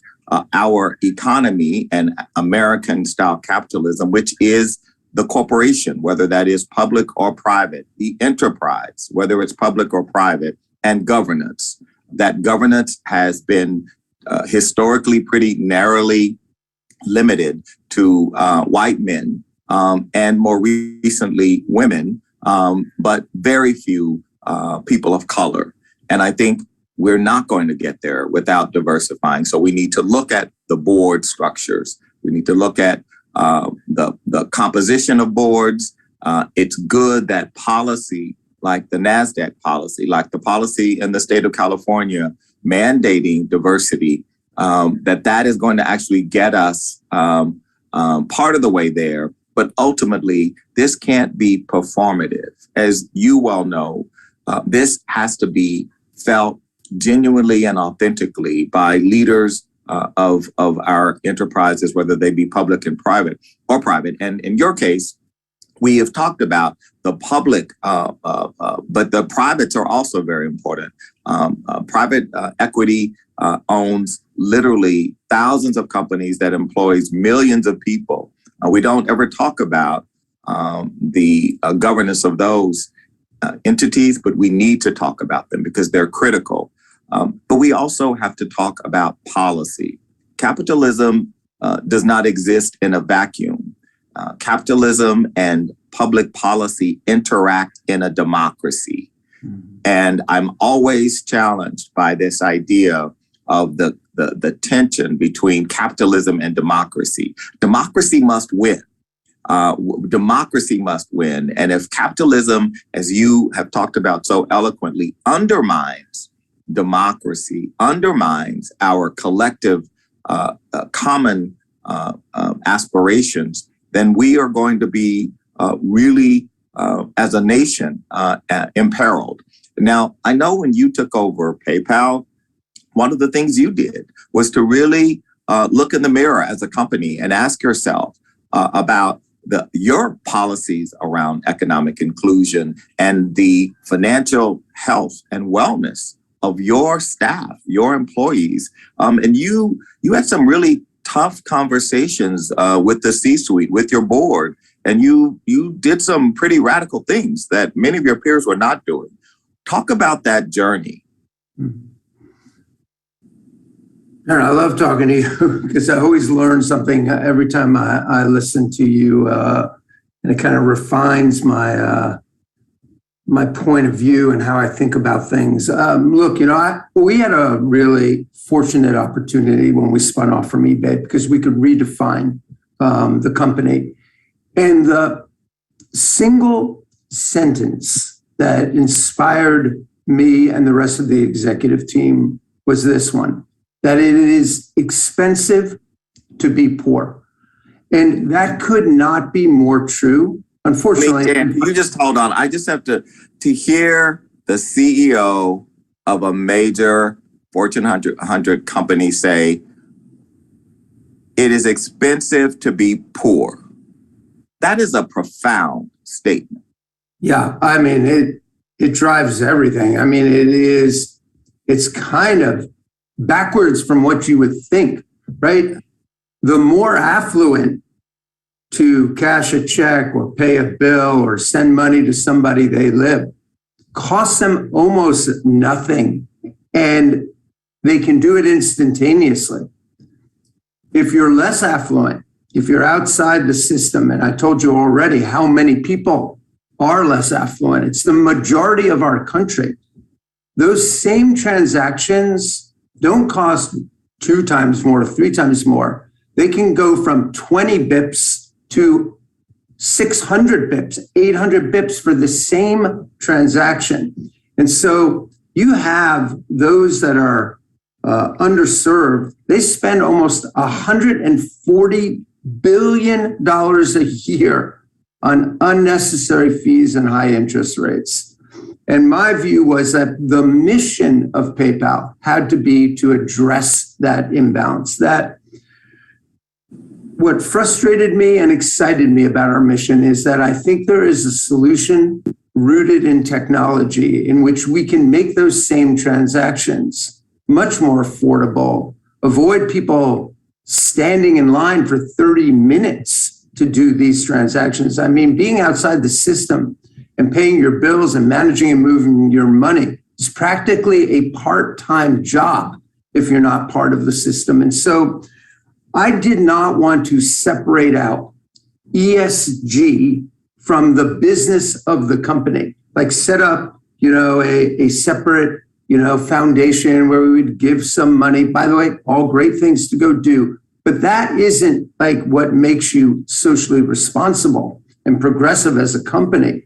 our economy and American style capitalism, which is the corporation, whether that is public or private, the enterprise, whether it's public or private, and governance. That governance has been historically pretty narrowly limited to white men and more recently women, but very few people of color. And I think we're not going to get there without diversifying. So we need to look at the board structures. We need to look at the composition of boards. It's good that policy, like the NASDAQ policy, like the policy in the state of California mandating diversity, that is going to actually get us part of the way there. But ultimately, this can't be performative. As you well know, this has to be felt genuinely and authentically by leaders of our enterprises, whether they be public and private or private. And in your case, we have talked about the public, but the privates are also very important. Private equity owns literally thousands of companies that employs millions of people. We don't ever talk about the governance of those entities, but we need to talk about them because they're critical. But we also have to talk about policy. Capitalism does not exist in a vacuum. Capitalism and public policy interact in a democracy. And I'm always challenged by this idea of the tension between capitalism and democracy. Democracy must win. Democracy must win. And if capitalism, as you have talked about so eloquently, undermines democracy, undermines our collective common aspirations, then we are going to be really, as a nation, imperiled. Now, I know when you took over PayPal, one of the things you did was to really look in the mirror as a company and ask yourself about your policies around economic inclusion and the financial health and wellness of your staff, your employees. And you had some really tough conversations with the C-suite, with your board, and you did some pretty radical things that many of your peers were not doing. Talk about that journey. Darren, I love talking to you because I always learn something every time I listen to you, and it kind of refines my my point of view and how I think about things. Look, we had a really fortunate opportunity when we spun off from eBay because we could redefine the company. And the single sentence that inspired me and the rest of the executive team was this one, that it is expensive to be poor. And that could not be more true. Unfortunately, Dan, can you just hold on? I just have to hear the CEO of a major Fortune 100 company say, it is expensive to be poor. That is a profound statement. Yeah, I mean, it drives everything. I mean, it's kind of backwards from what you would think, right? The more affluent to cash a check or pay a bill or send money to somebody they live costs them almost nothing, and they can do it instantaneously. If you're less affluent, if you're outside the system, and I told you already how many people are less affluent, it's the majority of our country. those same transactions don't cost 2 times more, 3 times more. They can go from 20 bips to 600 bips, 800 bips for the same transaction. And so you have those that are underserved. They spend almost $140 billion a year on unnecessary fees and high interest rates. And my view was that the mission of PayPal had to be to address that imbalance. That what frustrated me and excited me about our mission is that I think there is a solution rooted in technology in which we can make those same transactions much more affordable, avoid people standing in line for 30 minutes to do these transactions. I mean, being outside the system and paying your bills and managing and moving your money is practically a part-time job if you're not part of the system. And so I did not want to separate out ESG from the business of the company, like set up, a separate, foundation where we would give some money. By the way, all great things to go do, but that isn't like what makes you socially responsible and progressive as a company.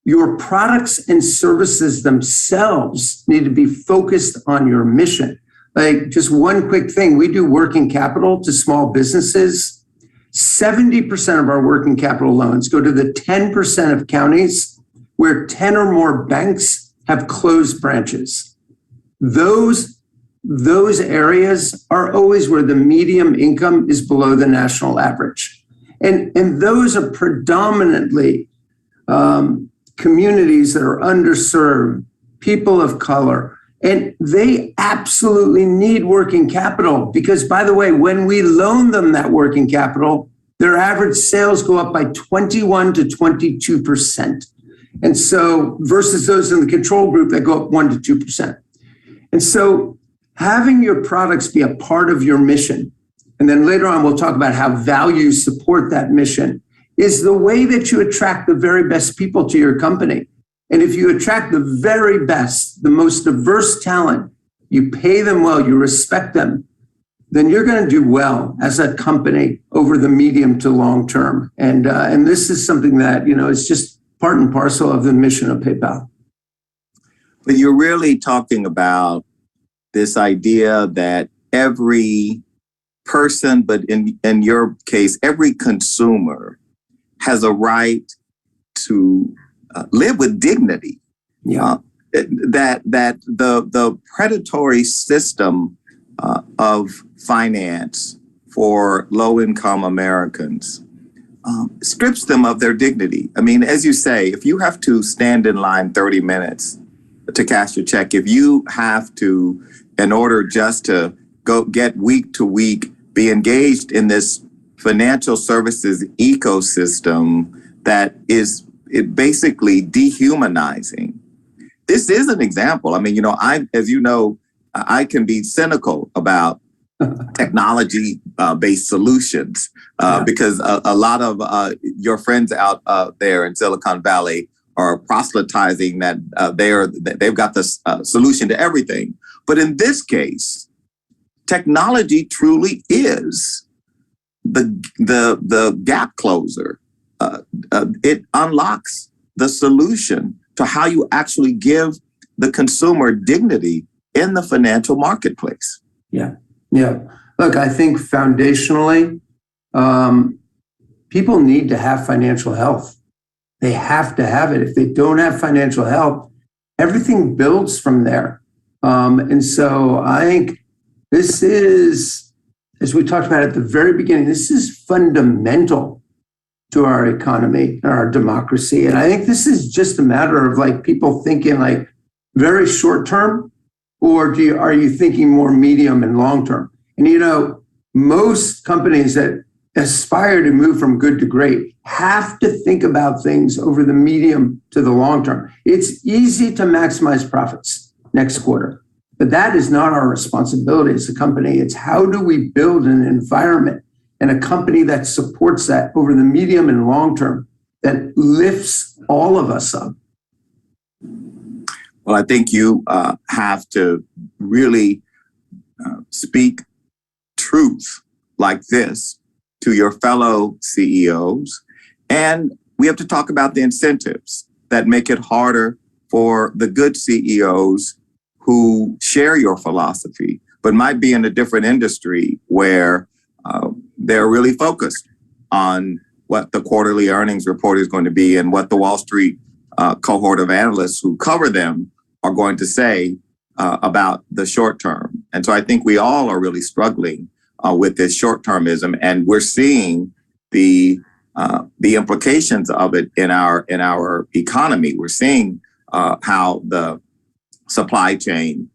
Your products and services themselves need to be focused on your mission. Like just one quick thing, we do working capital to small businesses. 70% of our working capital loans go to the 10% of counties where 10 or more banks have closed branches. Those areas are always where the median income is below the national average. And those are predominantly communities that are underserved, people of color, and they absolutely need working capital because, by the way, when we loan them that working capital, their average sales go up by 21 to 22%. And so versus those in the control group that go up 1 to 2%. And so having your products be a part of your mission, and then later on we'll talk about how values support that mission, is the way that you attract the very best people to your company. And if you attract the very best, the most diverse talent, you pay them well, you respect them, then you're going to do well as a company over the medium to long term. And this is something that, is just part and parcel of the mission of PayPal. But you're really talking about this idea that every person, but in your case, every consumer has a right to live with dignity. Yeah. That the predatory system of finance for low-income Americans strips them of their dignity. I mean, as you say, if you have to stand in line 30 minutes to cash your check, if you have to, in order just to go get week to week, be engaged in this financial services ecosystem that is basically dehumanizing. This is an example. I mean, I can be cynical about technology-based solutions because a lot of your friends out there in Silicon Valley are proselytizing that they've got the solution to everything. But in this case, technology truly is the gap closer. It unlocks the solution to how you actually give the consumer dignity in the financial marketplace. Yeah. Look, I think foundationally, people need to have financial health. They have to have it. If they don't have financial health, everything builds from there. And so I think this is, as we talked about at the very beginning, this is fundamental to our economy and our democracy. And I think this is just a matter of like people thinking like very short term, or are you thinking more medium and long term? And most companies that aspire to move from good to great have to think about things over the medium to the long term. It's easy to maximize profits next quarter, but that is not our responsibility as a company. It's how do we build an environment and a company that supports that over the medium and long term, that lifts all of us up. Well, I think you have to really speak truth like this to your fellow CEOs. And we have to talk about the incentives that make it harder for the good CEOs who share your philosophy, but might be in a different industry where they're really focused on what the quarterly earnings report is going to be and what the Wall Street cohort of analysts who cover them are going to say about the short term. And so I think we all are really struggling with this short-termism, and we're seeing the implications of it in our economy. We're seeing how the supply chain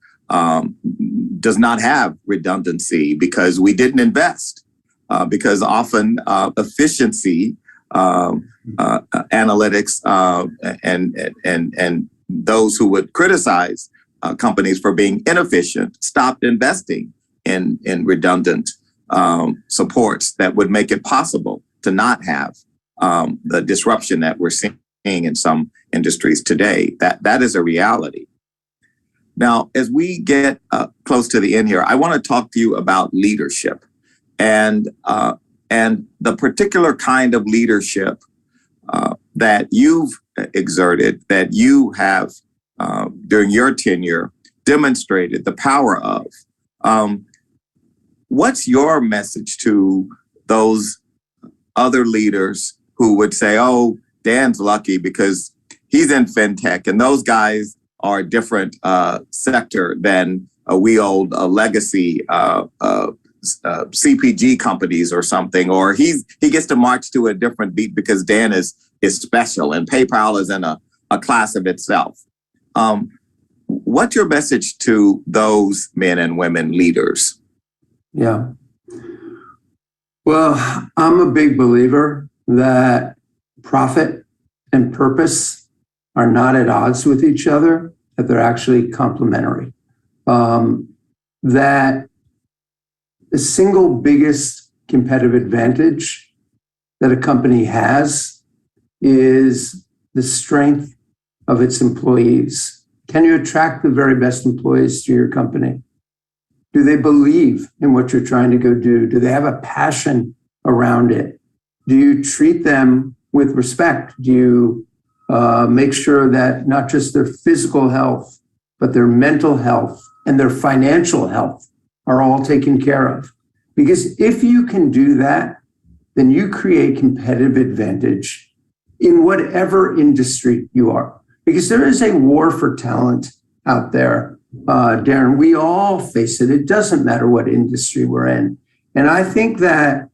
does not have redundancy because we didn't invest. Because often efficiency, analytics, and those who would criticize companies for being inefficient stopped investing in redundant supports that would make it possible to not have the disruption that we're seeing in some industries today. That is a reality. Now, as we get close to the end here, I want to talk to you about leadership and the particular kind of leadership that you've exerted, that you have during your tenure demonstrated the power of. What's your message to those other leaders who would say, oh, Dan's lucky because he's in fintech and those guys are a different sector than we hold a legacy CPG companies or something, or he gets to march to a different beat because Dan is special and PayPal is in a class of itself. What's your message to those men and women leaders? Yeah. Well, I'm a big believer that profit and purpose are not at odds with each other, that they're actually complementary. That the single biggest competitive advantage that a company has is the strength of its employees. Can you attract the very best employees to your company? Do they believe in what you're trying to go do? Do they have a passion around it? Do you treat them with respect? Do you make sure that not just their physical health, but their mental health and their financial health are all taken care of? Because if you can do that, then you create competitive advantage in whatever industry you are. Because there is a war for talent out there. Darren, we all face it. It doesn't matter what industry we're in. And I think that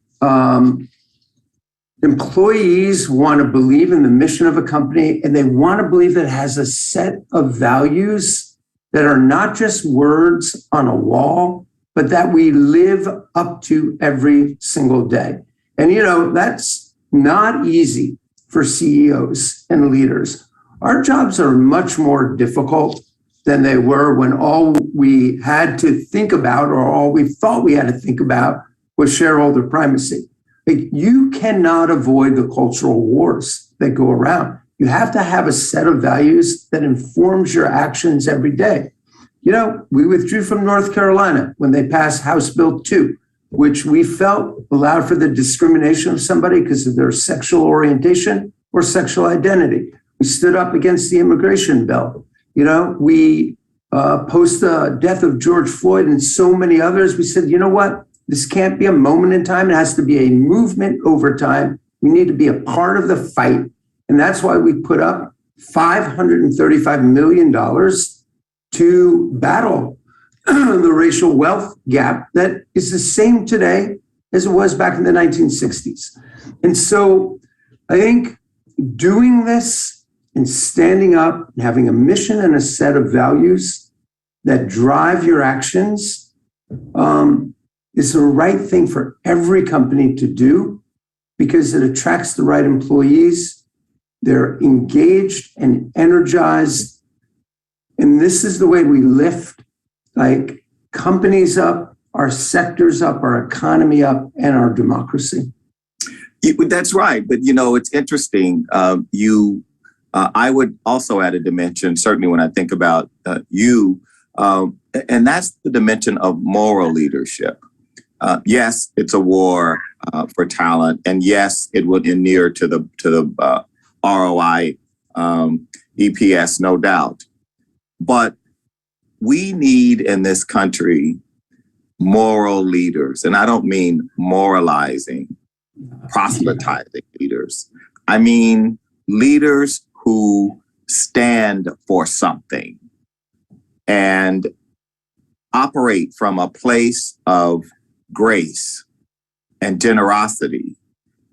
employees want to believe in the mission of a company, and they want to believe that it has a set of values that are not just words on a wall, but that we live up to every single day. And, you know, that's not easy for CEOs and leaders. Our jobs are much more difficult than they were when all we had to think about, or all we thought we had to think about, was shareholder primacy. Like, you cannot avoid the cultural wars that go around. You have to have a set of values that informs your actions every day. You know, we withdrew from North Carolina when they passed House Bill 2, which we felt allowed for the discrimination of somebody because of their sexual orientation or sexual identity. We stood up against the immigration bill. You know, we post the death of George Floyd and so many others. We said, you know what? This can't be a moment in time. It has to be a movement over time. We need to be a part of the fight. And that's why we put up $535 million to battle the racial wealth gap that is the same today as it was back in the 1960s. And so I think doing this and standing up and having a mission and a set of values that drive your actions is the right thing for every company to do, because it attracts the right employees. They're engaged and energized. And this is the way we lift like companies up, our sectors up, our economy up, and our democracy. That's right. But, you know, it's interesting. You I would also add a dimension, certainly when I think about you, and that's the dimension of moral leadership. Yes, it's a war for talent, and yes, it will inure to the ROI, EPS, no doubt. But we need in this country moral leaders, and I don't mean moralizing, proselytizing leaders. I mean leaders who stand for something and operate from a place of grace and generosity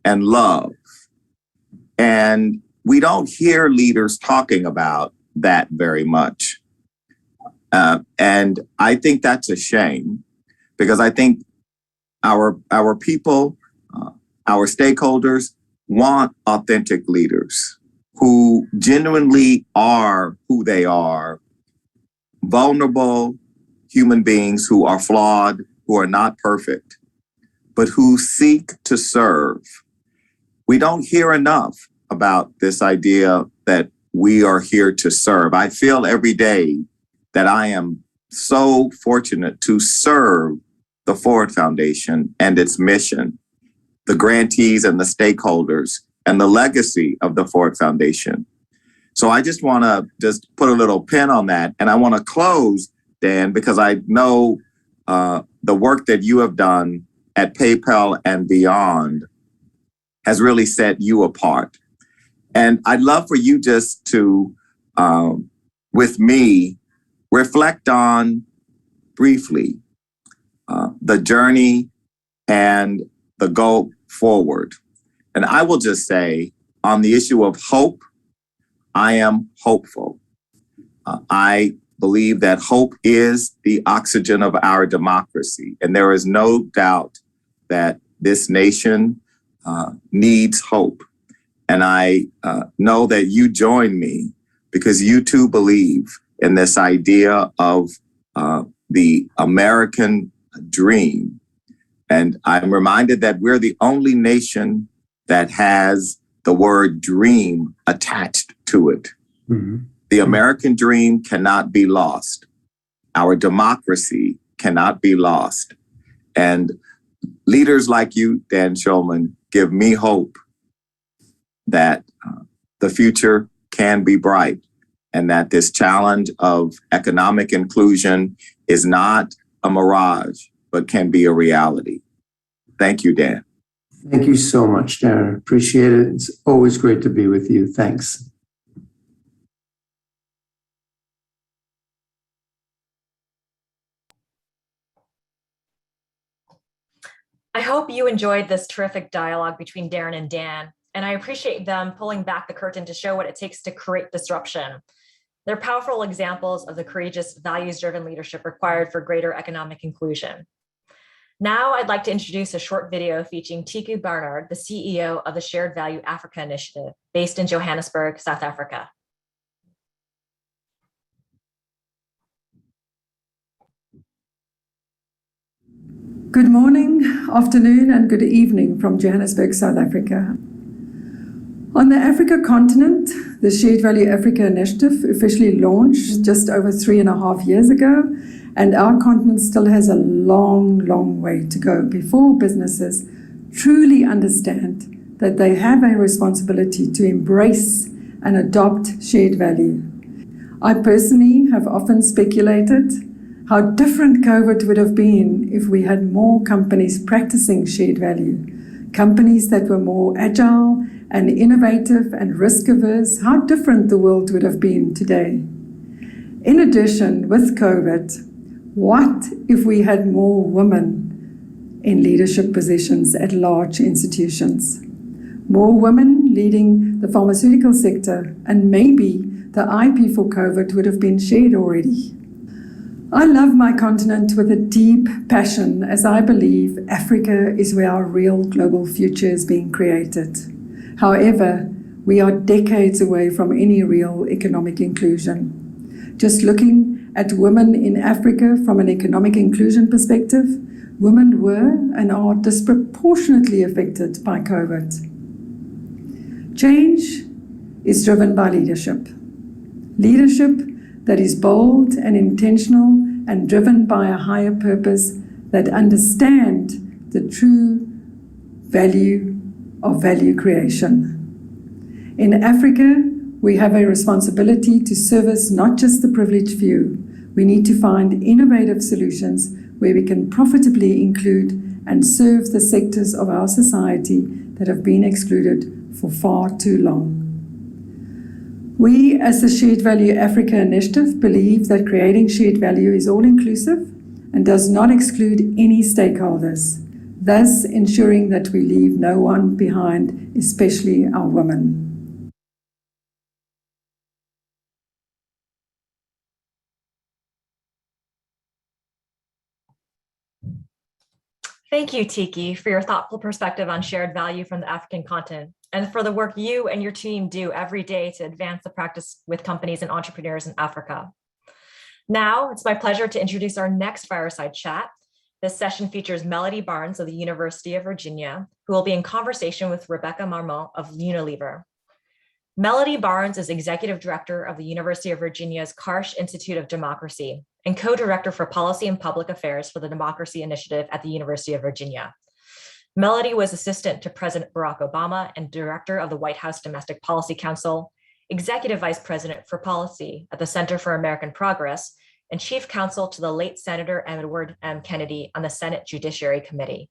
and love. And we don't hear leaders talking about that very much. And I think that's a shame, because I think our people, our stakeholders want authentic leaders who genuinely are who they are, vulnerable human beings who are flawed, who are not perfect, but who seek to serve. We don't hear enough about this idea that we are here to serve. I feel every day that I am so fortunate to serve the Ford Foundation and its mission, the grantees and the stakeholders, and the legacy of the Ford Foundation. So I just want to just put a little pin on that. And I want to close, Dan, because I know the work that you have done at PayPal and beyond has really set you apart. And I'd love for you just to, with me, reflect on briefly the journey and the go forward. And I will just say, on the issue of hope, I am hopeful. I believe that hope is the oxygen of our democracy. And there is no doubt that this nation needs hope. And I know that you join me because you too believe in this idea of the American dream. And I'm reminded that we're the only nation that has the word dream attached to it. Mm-hmm. The American dream cannot be lost. Our democracy cannot be lost. And leaders like you, Dan Schulman, give me hope that the future can be bright and that this challenge of economic inclusion is not a mirage, but can be a reality. Thank you, Dan. Thank you so much, Darren. Appreciate it. It's always great to be with you. Thanks. I hope you enjoyed this terrific dialogue between Darren and Dan, and I appreciate them pulling back the curtain to show what it takes to create disruption. They're powerful examples of the courageous, values-driven leadership required for greater economic inclusion. Now I'd like to introduce a short video featuring Tiku Barnard, the CEO of the Shared Value Africa Initiative, based in Johannesburg, South Africa. Good morning, afternoon, and good evening from Johannesburg, South Africa. On the Africa continent, the Shared Value Africa Initiative officially launched just over 3.5 years ago, and our continent still has a long, long way to go before businesses truly understand that they have a responsibility to embrace and adopt shared value. I personally have often speculated how different COVID would have been if we had more companies practicing shared value, companies that were more agile and innovative and risk-averse, how different the world would have been today. In addition, with COVID, what if we had more women in leadership positions at large institutions? More women leading the pharmaceutical sector, and maybe the IP for COVID would have been shared already. I love my continent with a deep passion, as I believe Africa is where our real global future is being created. However, we are decades away from any real economic inclusion. Just looking at women in Africa from an economic inclusion perspective, women were and are disproportionately affected by COVID. Change is driven by leadership. Leadership that is bold and intentional and driven by a higher purpose that understand the true value of value creation. In Africa, we have a responsibility to service not just the privileged few. We need to find innovative solutions where we can profitably include and serve the sectors of our society that have been excluded for far too long. We, as the Shared Value Africa Initiative, believe that creating shared value is all-inclusive and does not exclude any stakeholders, thus ensuring that we leave no one behind, especially our women. Thank you, Tiki, for your thoughtful perspective on shared value from the African continent and for the work you and your team do every day to advance the practice with companies and entrepreneurs in Africa. Now, it's my pleasure to introduce our next fireside chat. This session features Melody Barnes of the University of Virginia, who will be in conversation with Rebecca Marmont of Unilever. Melody Barnes is Executive Director of the University of Virginia's Karsh Institute of Democracy and Co-Director for Policy and Public Affairs for the Democracy Initiative at the University of Virginia. Melody was Assistant to President Barack Obama and Director of the White House Domestic Policy Council, Executive Vice President for Policy at the Center for American Progress, and Chief Counsel to the late Senator Edward M. Kennedy on the Senate Judiciary Committee.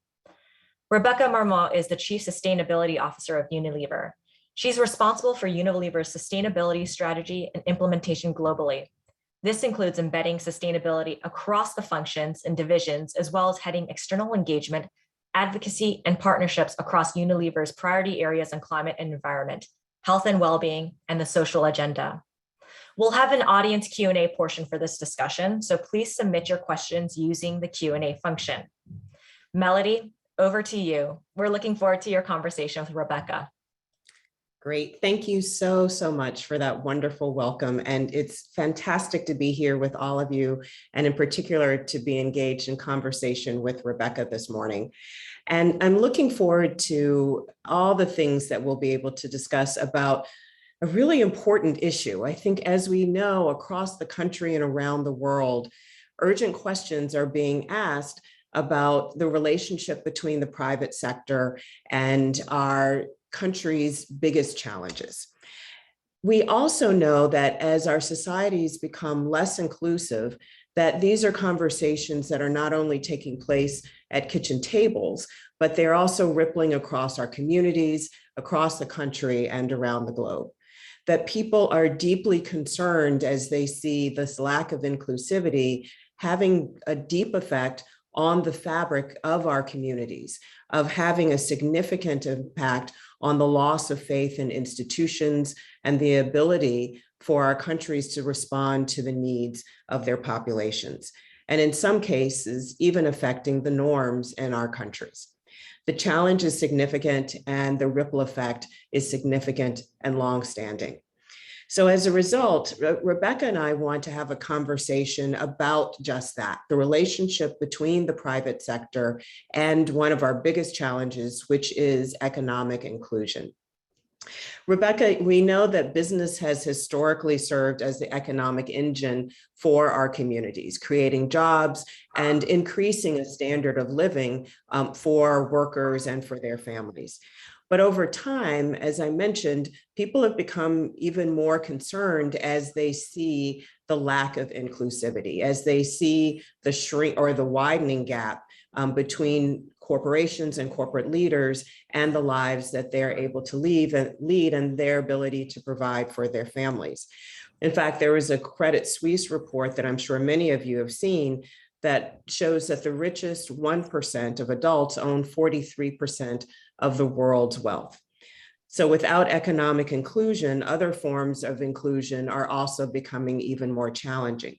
Rebecca Marmont is the Chief Sustainability Officer of Unilever. She's responsible for Unilever's sustainability strategy and implementation globally. This includes embedding sustainability across the functions and divisions, as well as heading external engagement, advocacy, and partnerships across Unilever's priority areas on climate and environment, health and well-being, and the social agenda. We'll have an audience Q&A portion for this discussion, so please submit your questions using the Q&A function. Melody, over to you. We're looking forward to your conversation with Rebecca. Great. Thank you so much for that wonderful welcome. And it's fantastic to be here with all of you, and in particular to be engaged in conversation with Rebecca this morning. And I'm looking forward to all the things that we'll be able to discuss about a really important issue. I think, as we know, across the country and around the world, urgent questions are being asked about the relationship between the private sector and our country's biggest challenges. We also know that as our societies become less inclusive, that these are conversations that are not only taking place at kitchen tables, but they're also rippling across our communities, across the country, and around the globe. That people are deeply concerned as they see this lack of inclusivity having a deep effect on the fabric of our communities, of having a significant impact on the loss of faith in institutions and the ability for our countries to respond to the needs of their populations, and in some cases, even affecting the norms in our countries. The challenge is significant, and the ripple effect is significant and longstanding. So as a result, Rebecca and I want to have a conversation about just that, the relationship between the private sector and one of our biggest challenges, which is economic inclusion. Rebecca, we know that business has historically served as the economic engine for our communities, creating jobs and increasing a standard of living for workers and for their families. But over time, as I mentioned, people have become even more concerned as they see the lack of inclusivity, as they see the shrink or the widening gap between corporations and corporate leaders and the lives that they're able to lead and their ability to provide for their families. In fact, there was a Credit Suisse report that I'm sure many of you have seen that shows that the richest 1% of adults own 43% of the world's wealth. So without economic inclusion, other forms of inclusion are also becoming even more challenging.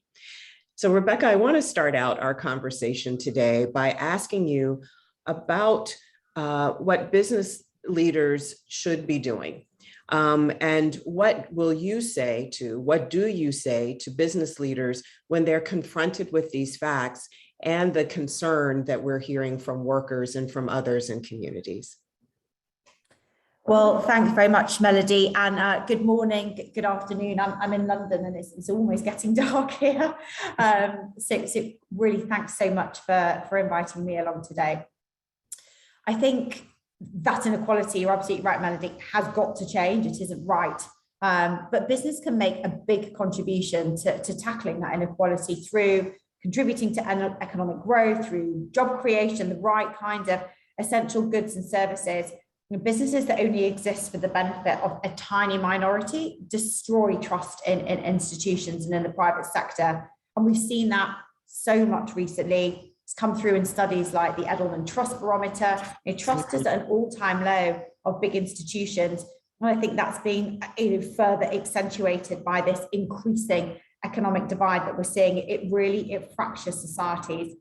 So Rebecca, I want to start out our conversation today by asking you about what business leaders should be doing. And what do you say to business leaders when they're confronted with these facts and the concern that we're hearing from workers and from others in communities? Well, thanks very much, Melody, and good morning, good afternoon. I'm in London and it's almost getting dark here. So really thanks so much for inviting me along today. I think that inequality, you're absolutely right, Melody, has got to change. It isn't right. But business can make a big contribution to tackling that inequality through contributing to economic growth, through job creation, the right kind of essential goods and services. Businesses that only exist for the benefit of a tiny minority destroy trust in institutions and in the private sector. And we've seen that so much recently. It's come through in studies like the Edelman Trust Barometer. Trust is at an all-time low of big institutions. And I think that's being further accentuated by this increasing economic divide that we're seeing. It fractures societies.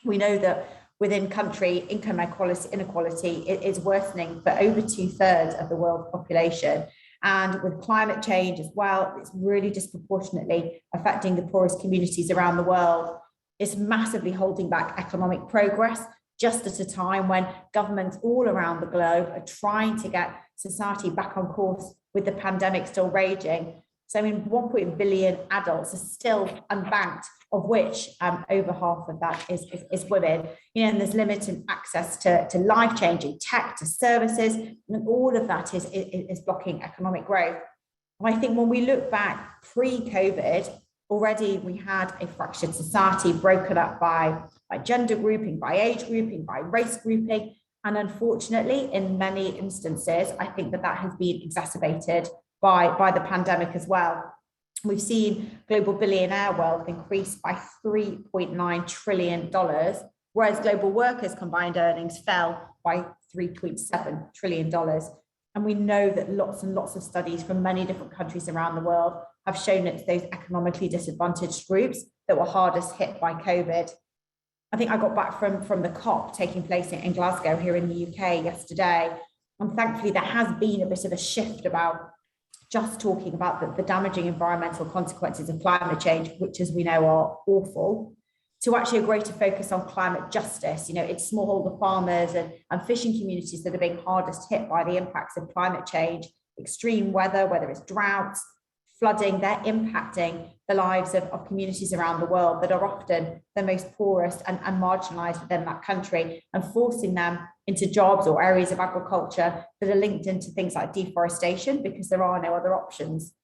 We know that within country, income inequality is worsening for over 2/3 of the world's population. And with climate change as well, it's really disproportionately affecting the poorest communities around the world. It's massively holding back economic progress, just at a time when governments all around the globe are trying to get society back on course with the pandemic still raging. So I mean, 1 billion adults are still unbanked, of which over half of that is women. And there's limited access to life-changing tech, to services, and all of that is blocking economic growth. And I think when we look back pre-COVID, already we had a fractured society broken up by gender grouping, by age grouping, by race grouping. And unfortunately, in many instances, I think that has been exacerbated by the pandemic as well. We've seen global billionaire wealth increase by $3.9 trillion, whereas global workers' combined earnings fell by $3.7 trillion. And we know that lots and lots of studies from many different countries around the world have shown it's those economically disadvantaged groups that were hardest hit by COVID. I think I got back from the COP taking place in Glasgow here in the UK yesterday. And thankfully, there has been a bit of a shift about just talking about the damaging environmental consequences of climate change, which, as we know, are awful, to actually a greater focus on climate justice. It's smallholder farmers and fishing communities that are being hardest hit by the impacts of climate change, extreme weather, whether it's droughts, flooding. They're impacting the lives of communities around the world that are often the most poorest and marginalized within that country, and forcing them into jobs or areas of agriculture that are linked into things like deforestation because there are no other options.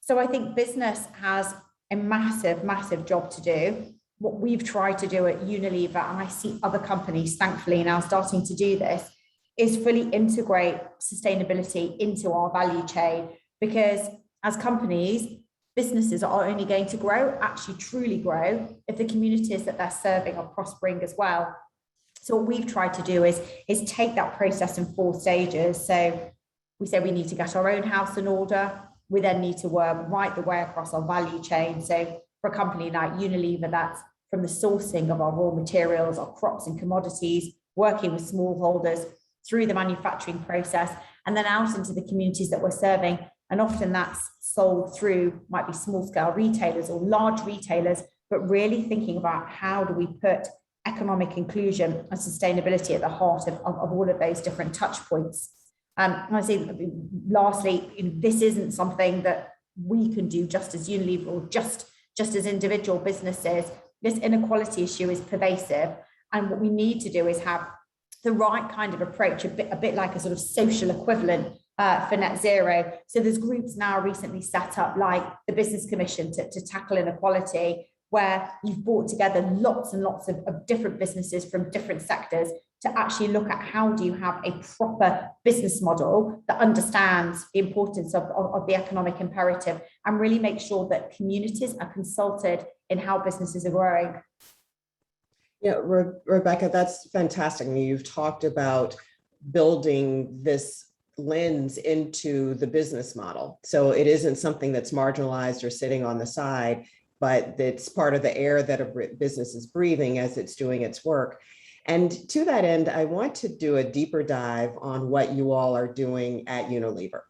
So I think business has a massive, massive job to do. What we've tried to do at Unilever, and I see other companies thankfully now starting to do this, is fully integrate sustainability into our value chain, because as companies, businesses are only going to grow, actually truly grow, if the communities that they're serving are prospering as well. So what we've tried to do is take that process in 4 stages. So we say we need to get our own house in order. We then need to work right the way across our value chain. So for a company like Unilever, that's from the sourcing of our raw materials, our crops and commodities, working with smallholders through the manufacturing process, and then out into the communities that we're serving. And often that's sold through, might be small scale retailers or large retailers, but really thinking about how do we put economic inclusion and sustainability at the heart of all of those different touch points. And I say, lastly, this isn't something that we can do just as Unilever or just as individual businesses. This inequality issue is pervasive. And what we need to do is have the right kind of approach, a bit like a sort of social equivalent for net zero. So there's groups now recently set up like the Business Commission to tackle inequality, where you've brought together lots and lots of different businesses from different sectors to actually look at how do you have a proper business model that understands the importance of the economic imperative, and really make sure that communities are consulted in how businesses are growing. Yeah, Rebecca, that's fantastic. I mean, you've talked about building this lens into the business model. So it isn't something that's marginalized or sitting on the side, but it's part of the air that a business is breathing as it's doing its work. And to that end, I want to do a deeper dive on what you all are doing at Unilever.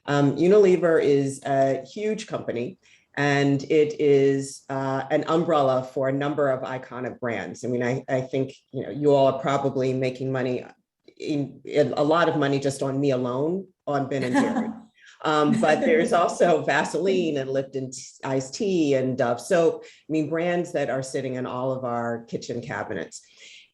Unilever is a huge company, and it is an umbrella for a number of iconic brands. I mean, I think you all are probably making money, a lot of money just on me alone, on Ben and Jerry. But there's also Vaseline and Lipton iced tea and Dove soap. I mean, brands that are sitting in all of our kitchen cabinets.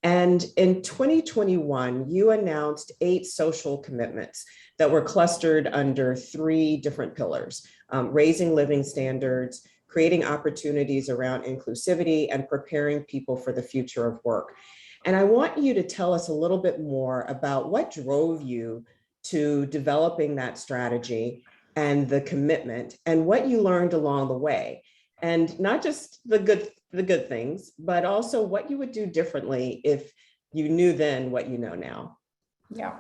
And in 2021, you announced 8 social commitments that were clustered under 3 different pillars: raising living standards, creating opportunities around inclusivity, and preparing people for the future of work. And I want you to tell us a little bit more about what drove you to developing that strategy and the commitment, and what you learned along the way. And not just the good things, but also what you would do differently if you knew then what you know now. Yeah,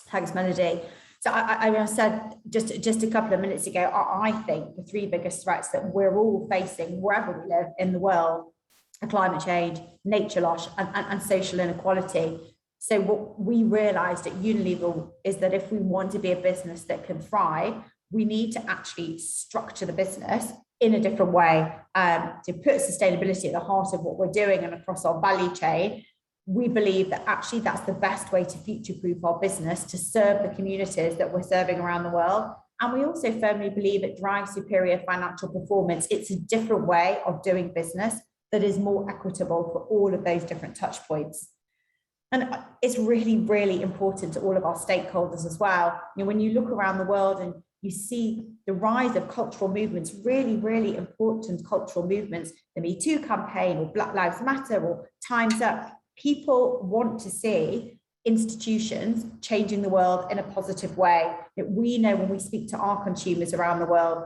thanks, Melody. So I said just a couple of minutes ago, I think the 3 biggest threats that we're all facing wherever we live in the world are climate change, nature loss, and social inequality. So what we realized at Unilever is that if we want to be a business that can thrive, we need to actually structure the business in a different way, to put sustainability at the heart of what we're doing and across our value chain. We believe that actually that's the best way to future-proof our business, to serve the communities that we're serving around the world. And we also firmly believe it drives superior financial performance. It's a different way of doing business that is more equitable for all of those different touch points. And it's really, really important to all of our stakeholders as well. You know, when you look around the world and you see the rise of cultural movements, really, really important cultural movements, the Me Too campaign or Black Lives Matter or Time's Up, people want to see institutions changing the world in a positive way. That we know when we speak to our consumers around the world,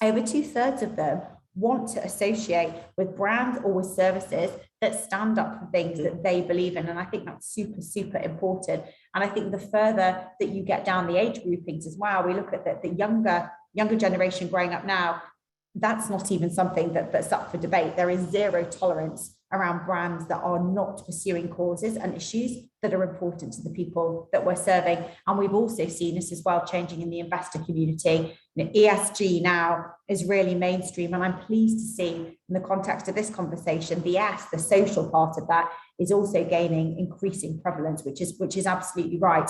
over 2/3 of them want to associate with brands or with services that stand up for things that they believe in. And I think that's super, super important. And I think the further that you get down the age groupings as well, we look at the younger generation growing up now, that's not even something that's up for debate. There is zero tolerance around brands that are not pursuing causes and issues that are important to the people that we're serving. And we've also seen this as well changing in the investor community. You know, ESG now is really mainstream, and I'm pleased to see in the context of this conversation, the S, the social part of that, is also gaining increasing prevalence, which is absolutely right.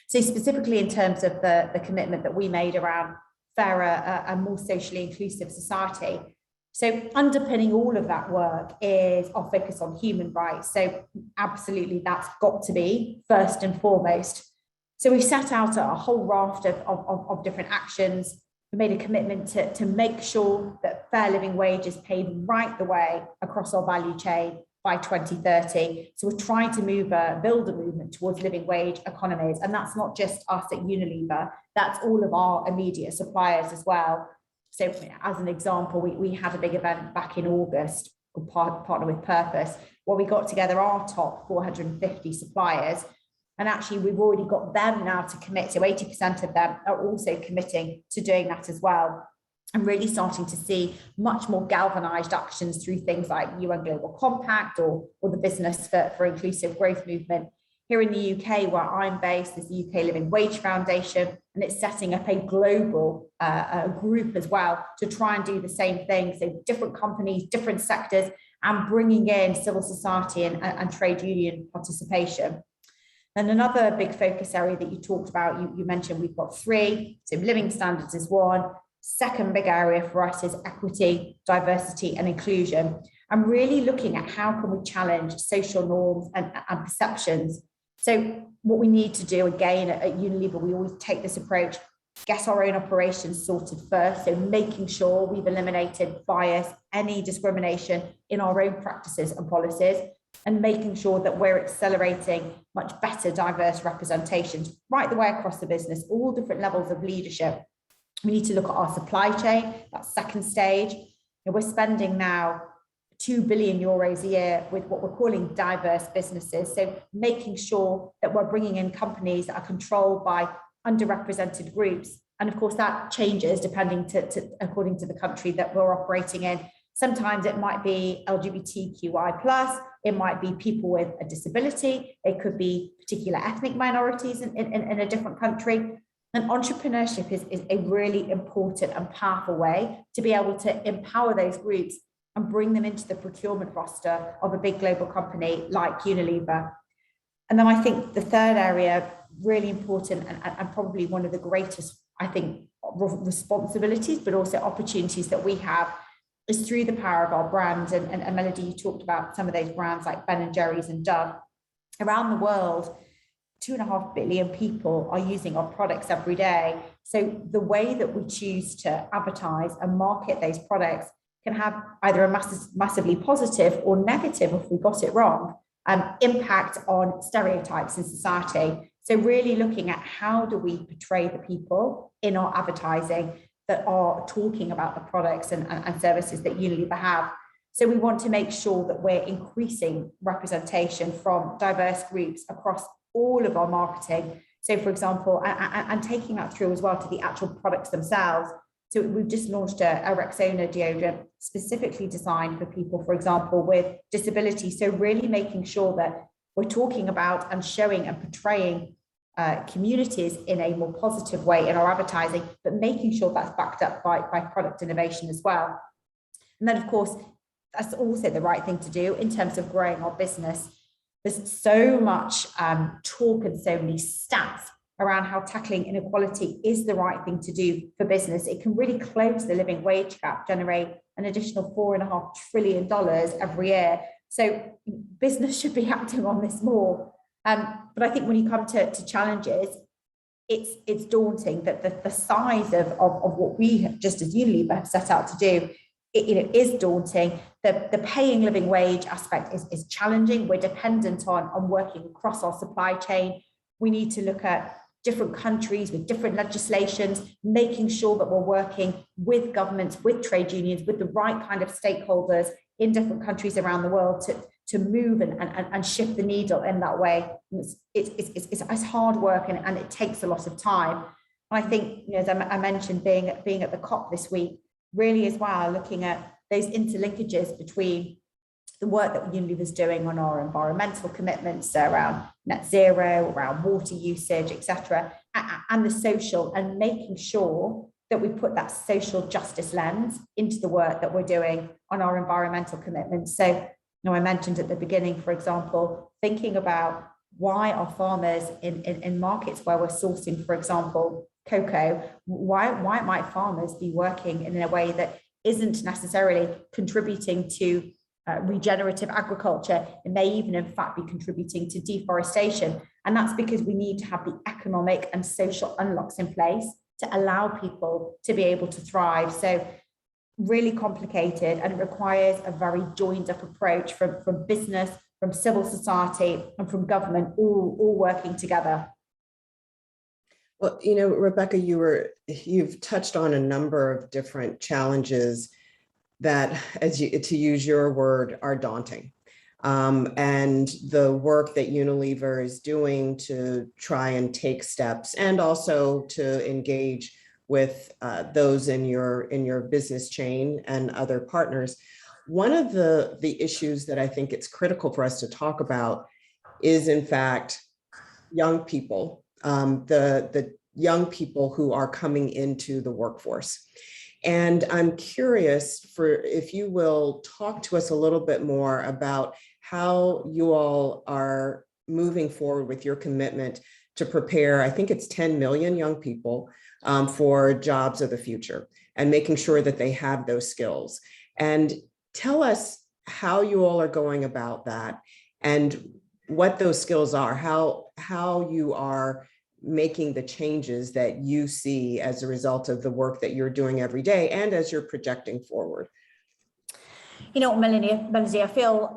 So specifically in terms of the commitment that we made around fairer and more socially inclusive society. So underpinning all of that work is our focus on human rights. So absolutely, that's got to be first and foremost. So we set out a whole raft of different actions. We made a commitment to make sure that fair living wage is paid right the way across our value chain by 2030. So we're trying to build a movement towards living wage economies. And that's not just us at Unilever, that's all of our immediate suppliers as well. So as an example, we had a big event back in August, Partner with Purpose, where we got together our top 450 suppliers. And actually, we've already got them now to commit. So 80% of them are also committing to doing that as well. I'm really starting to see much more galvanized actions through things like UN Global Compact or the Business for Inclusive Growth movement. Here in the UK, where I'm based, is the UK Living Wage Foundation, and it's setting up a global group as well to try and do the same thing. So different companies, different sectors, and bringing in civil society and trade union participation. And another big focus area that you talked about, you mentioned we've got 3. So living standards is one. Second big area for us is equity, diversity, and inclusion. I'm really looking at how can we challenge social norms and perceptions. So what we need to do, again, at Unilever, we always take this approach, get our own operations sorted first. So making sure we've eliminated bias, any discrimination in our own practices and policies, and making sure that we're accelerating much better diverse representations right the way across the business, all different levels of leadership. We need to look at our supply chain, that second stage. And we're spending now 2 billion euros a year with what we're calling diverse businesses. So making sure that we're bringing in companies that are controlled by underrepresented groups. And of course, that changes depending according to the country that we're operating in. Sometimes it might be LGBTQI+, it might be people with a disability, it could be particular ethnic minorities in a different country. And entrepreneurship is a really important and powerful way to be able to empower those groups and bring them into the procurement roster of a big global company like Unilever. And then I think the third area really important and probably one of the greatest, I think, responsibilities, but also opportunities that we have is through the power of our brands. And Melody, you talked about some of those brands like Ben & Jerry's and Dove. Around the world, 2.5 billion people are using our products every day. So the way that we choose to advertise and market those products can have either a massively positive or negative, if we got it wrong, impact on stereotypes in society. So really looking at how do we portray the people in our advertising that are talking about the products and services that Unilever have. So we want to make sure that we're increasing representation from diverse groups across all of our marketing. So for example, and taking that through as well to the actual products themselves. So we've just launched a Rexona deodorant specifically designed for people, for example, with disabilities. So really making sure that we're talking about and showing and portraying communities in a more positive way in our advertising, but making sure that's backed up by product innovation as well. And then, of course, that's also the right thing to do in terms of growing our business. There's so much talk and so many stats around how tackling inequality is the right thing to do for business. It can really close the living wage gap, generate an additional $4.5 trillion every year. So business should be acting on this more. But I think when you come to challenges, it's daunting that the size of what we have, just as Unilever have set out to do, it is daunting. The paying living wage aspect is challenging. We're dependent on working across our supply chain. We need to look at different countries with different legislations, making sure that we're working with governments, with trade unions, with the right kind of stakeholders in different countries around the world to move and shift the needle in that way. It's hard work and it takes a lot of time. And I think, as I mentioned, being at the COP this week, really as well, looking at those interlinkages between the work that Unilever is doing on our environmental commitments around net zero, around water usage, etc., and the social, and making sure that we put that social justice lens into the work that we're doing on our environmental commitments. So, I mentioned at the beginning, for example, thinking about why our farmers in markets where we're sourcing, for example, cocoa, why might farmers be working in a way that isn't necessarily contributing to regenerative agriculture? It may even in fact be contributing to deforestation. And that's because we need to have the economic and social unlocks in place to allow people to be able to thrive. So really complicated, and it requires a very joined up approach from business, from civil society, and from government, all working together. Well, Rebecca, you've touched on a number of different challenges that, to use your word, are daunting. And the work that Unilever is doing to try and take steps, and also to engage with those in your business chain and other partners. One of the issues that I think it's critical for us to talk about is, in fact, young people, the young people who are coming into the workforce. And I'm curious if you will talk to us a little bit more about how you all are moving forward with your commitment to prepare, I think it's 10 million young people for jobs of the future, and making sure that they have those skills. And tell us how you all are going about that, and what those skills are, how you are making the changes that you see as a result of the work that you're doing every day, and as you're projecting forward. Melanie, I feel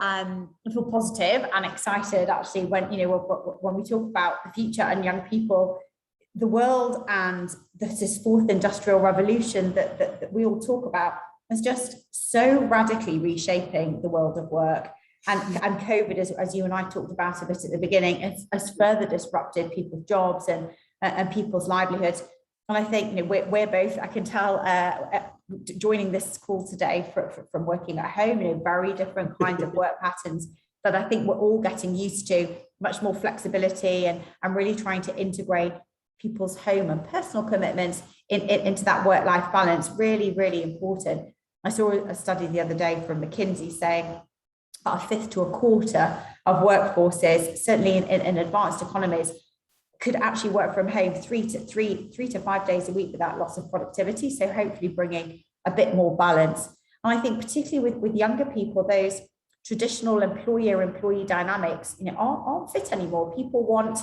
positive and excited actually when we talk about the future and young people. The world and this fourth industrial revolution that we all talk about is just so radically reshaping the world of work. And COVID, as you and I talked about a bit at the beginning, has further disrupted people's jobs and people's livelihoods. And I think we're both, I can tell, joining this call today from working at home, very different kinds of work patterns that I think we're all getting used to, much more flexibility, and really trying to integrate people's home and personal commitments into that work-life balance. Really, really important. I saw a study the other day from McKinsey saying about 1/5 to 1/4 of workforces, certainly in advanced economies, could actually work from home 3 to 5 days a week without loss of productivity. So hopefully bringing a bit more balance. And I think particularly with younger people, those traditional employer-employee dynamics, aren't fit anymore. People want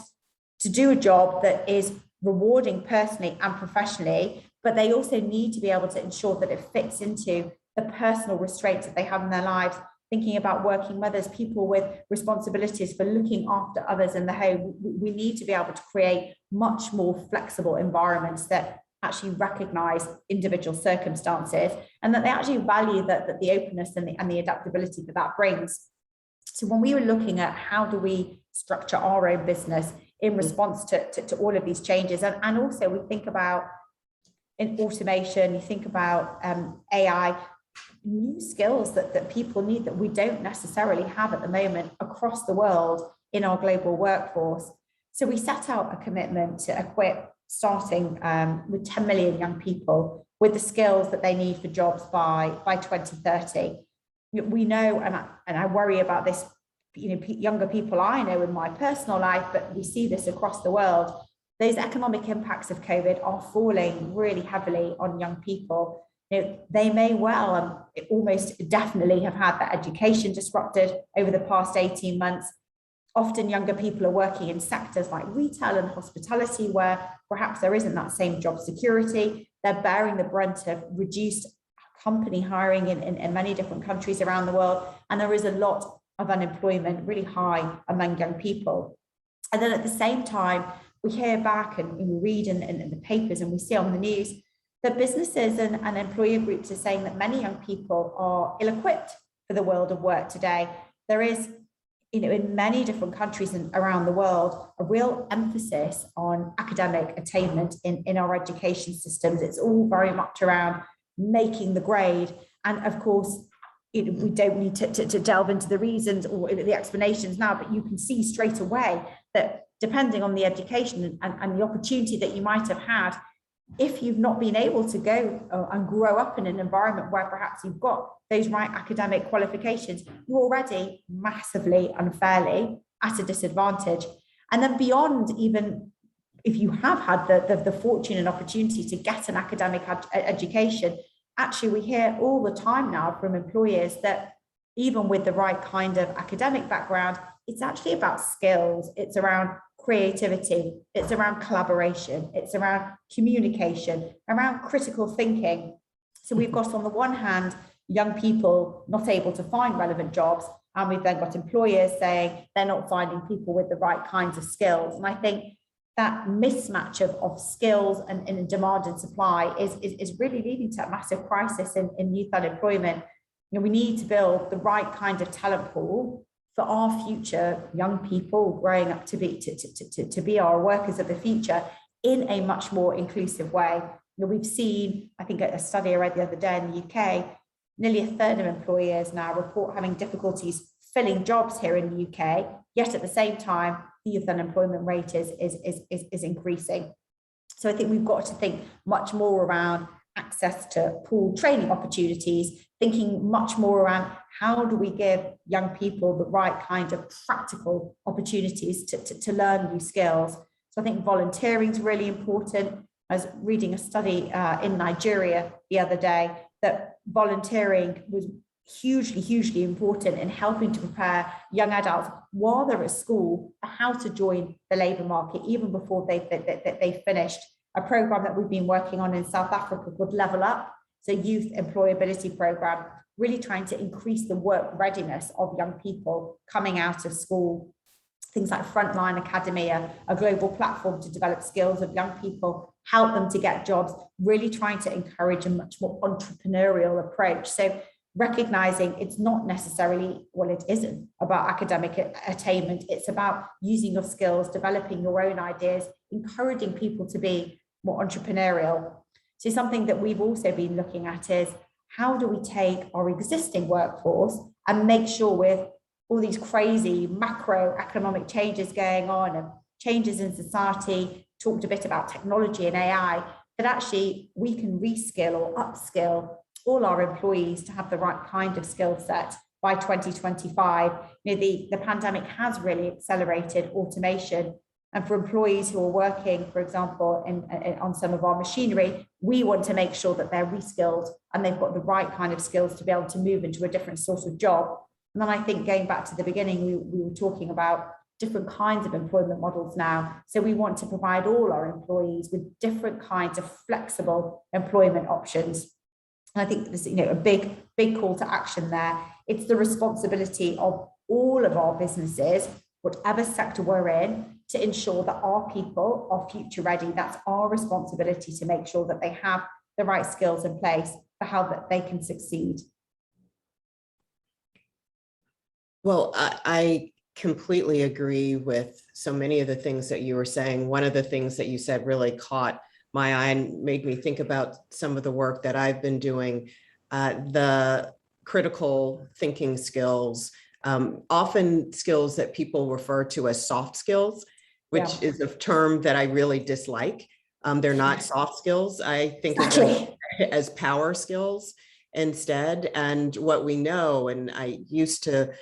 to do a job that is rewarding personally and professionally, but they also need to be able to ensure that it fits into the personal restraints that they have in their lives. Thinking about working mothers, people with responsibilities for looking after others in the home, we need to be able to create much more flexible environments that actually recognize individual circumstances, and that they actually value the openness and the adaptability that brings. So when we were looking at how do we structure our own business in response to all of these changes, and also we think about in automation, you think about AI, new skills that people need that we don't necessarily have at the moment across the world in our global workforce. So we set out a commitment to equip, starting with 10 million young people with the skills that they need for jobs by 2030. We know, and I worry about this, younger people I know in my personal life, but we see this across the world. Those economic impacts of COVID are falling really heavily on young people. They may well and almost definitely have had their education disrupted over the past 18 months. Often younger people are working in sectors like retail and hospitality, where perhaps there isn't that same job security. They're bearing the brunt of reduced company hiring in many different countries around the world. And there is a lot of unemployment really high among young people. And then at the same time, we hear back and we read in the papers and we see on the news that businesses and employer groups are saying that many young people are ill-equipped for the world of work today. There is, in many different countries and around the world, a real emphasis on academic attainment in our education systems. It's all very much around making the grade. And of course, we don't need to delve into the reasons or the explanations now, but you can see straight away that depending on the education and the opportunity that you might have had, if you've not been able to go and grow up in an environment where perhaps you've got those right academic qualifications, you're already massively unfairly at a disadvantage. And then beyond, even if you have had the fortune and opportunity to get an academic education, actually we hear all the time now from employers that even with the right kind of academic background, it's actually about skills. It's around creativity, it's around collaboration, it's around communication, around critical thinking. So we've got, on the one hand, young people not able to find relevant jobs, and we've then got employers saying they're not finding people with the right kinds of skills. And I think that mismatch of skills and demand and supply is really leading to a massive crisis in youth unemployment. We need to build the right kind of talent pool for our future young people growing up to be our workers of the future in a much more inclusive way. We've seen, I think a study I read the other day in the UK, nearly a third of employers now report having difficulties filling jobs here in the UK, yet at the same time, the youth unemployment rate is increasing. So I think we've got to think much more around access to pooled training opportunities, thinking much more around how do we give young people the right kind of practical opportunities to learn new skills. So I think volunteering is really important. I was reading a study in Nigeria the other day that volunteering was hugely important in helping to prepare young adults while they're at school for how to join the labour market, even before they finished. A program that we've been working on in South Africa called Level Up, it's a youth employability program, really trying to increase the work readiness of young people coming out of school. Things like Frontline Academy, a global platform to develop skills of young people, help them to get jobs, really trying to encourage a much more entrepreneurial approach. So recognizing it's not necessarily, well, it isn't about academic attainment, it's about using your skills, developing your own ideas, encouraging people to be more entrepreneurial. So something that we've also been looking at is how do we take our existing workforce and make sure with all these crazy macroeconomic changes going on and changes in society, talked a bit about technology and AI, that actually we can reskill or upskill all our employees to have the right kind of skill set by 2025. The pandemic has really accelerated automation. And for employees who are working, for example, on some of our machinery, we want to make sure that they're reskilled and they've got the right kind of skills to be able to move into a different sort of job. And then I think going back to the beginning, we were talking about different kinds of employment models now. So we want to provide all our employees with different kinds of flexible employment options. And I think there's a big call to action there. It's the responsibility of all of our businesses, whatever sector we're in, to ensure that our people are future ready. That's our responsibility to make sure that they have the right skills in place for how that they can succeed. Well, I completely agree with so many of the things that you were saying. One of the things that you said really caught my eye and made me think about some of the work that I've been doing, the critical thinking skills, often skills that people refer to as soft skills, which is a term that I really dislike. They're not soft skills. I think of them as power skills instead. And what we know, and I used to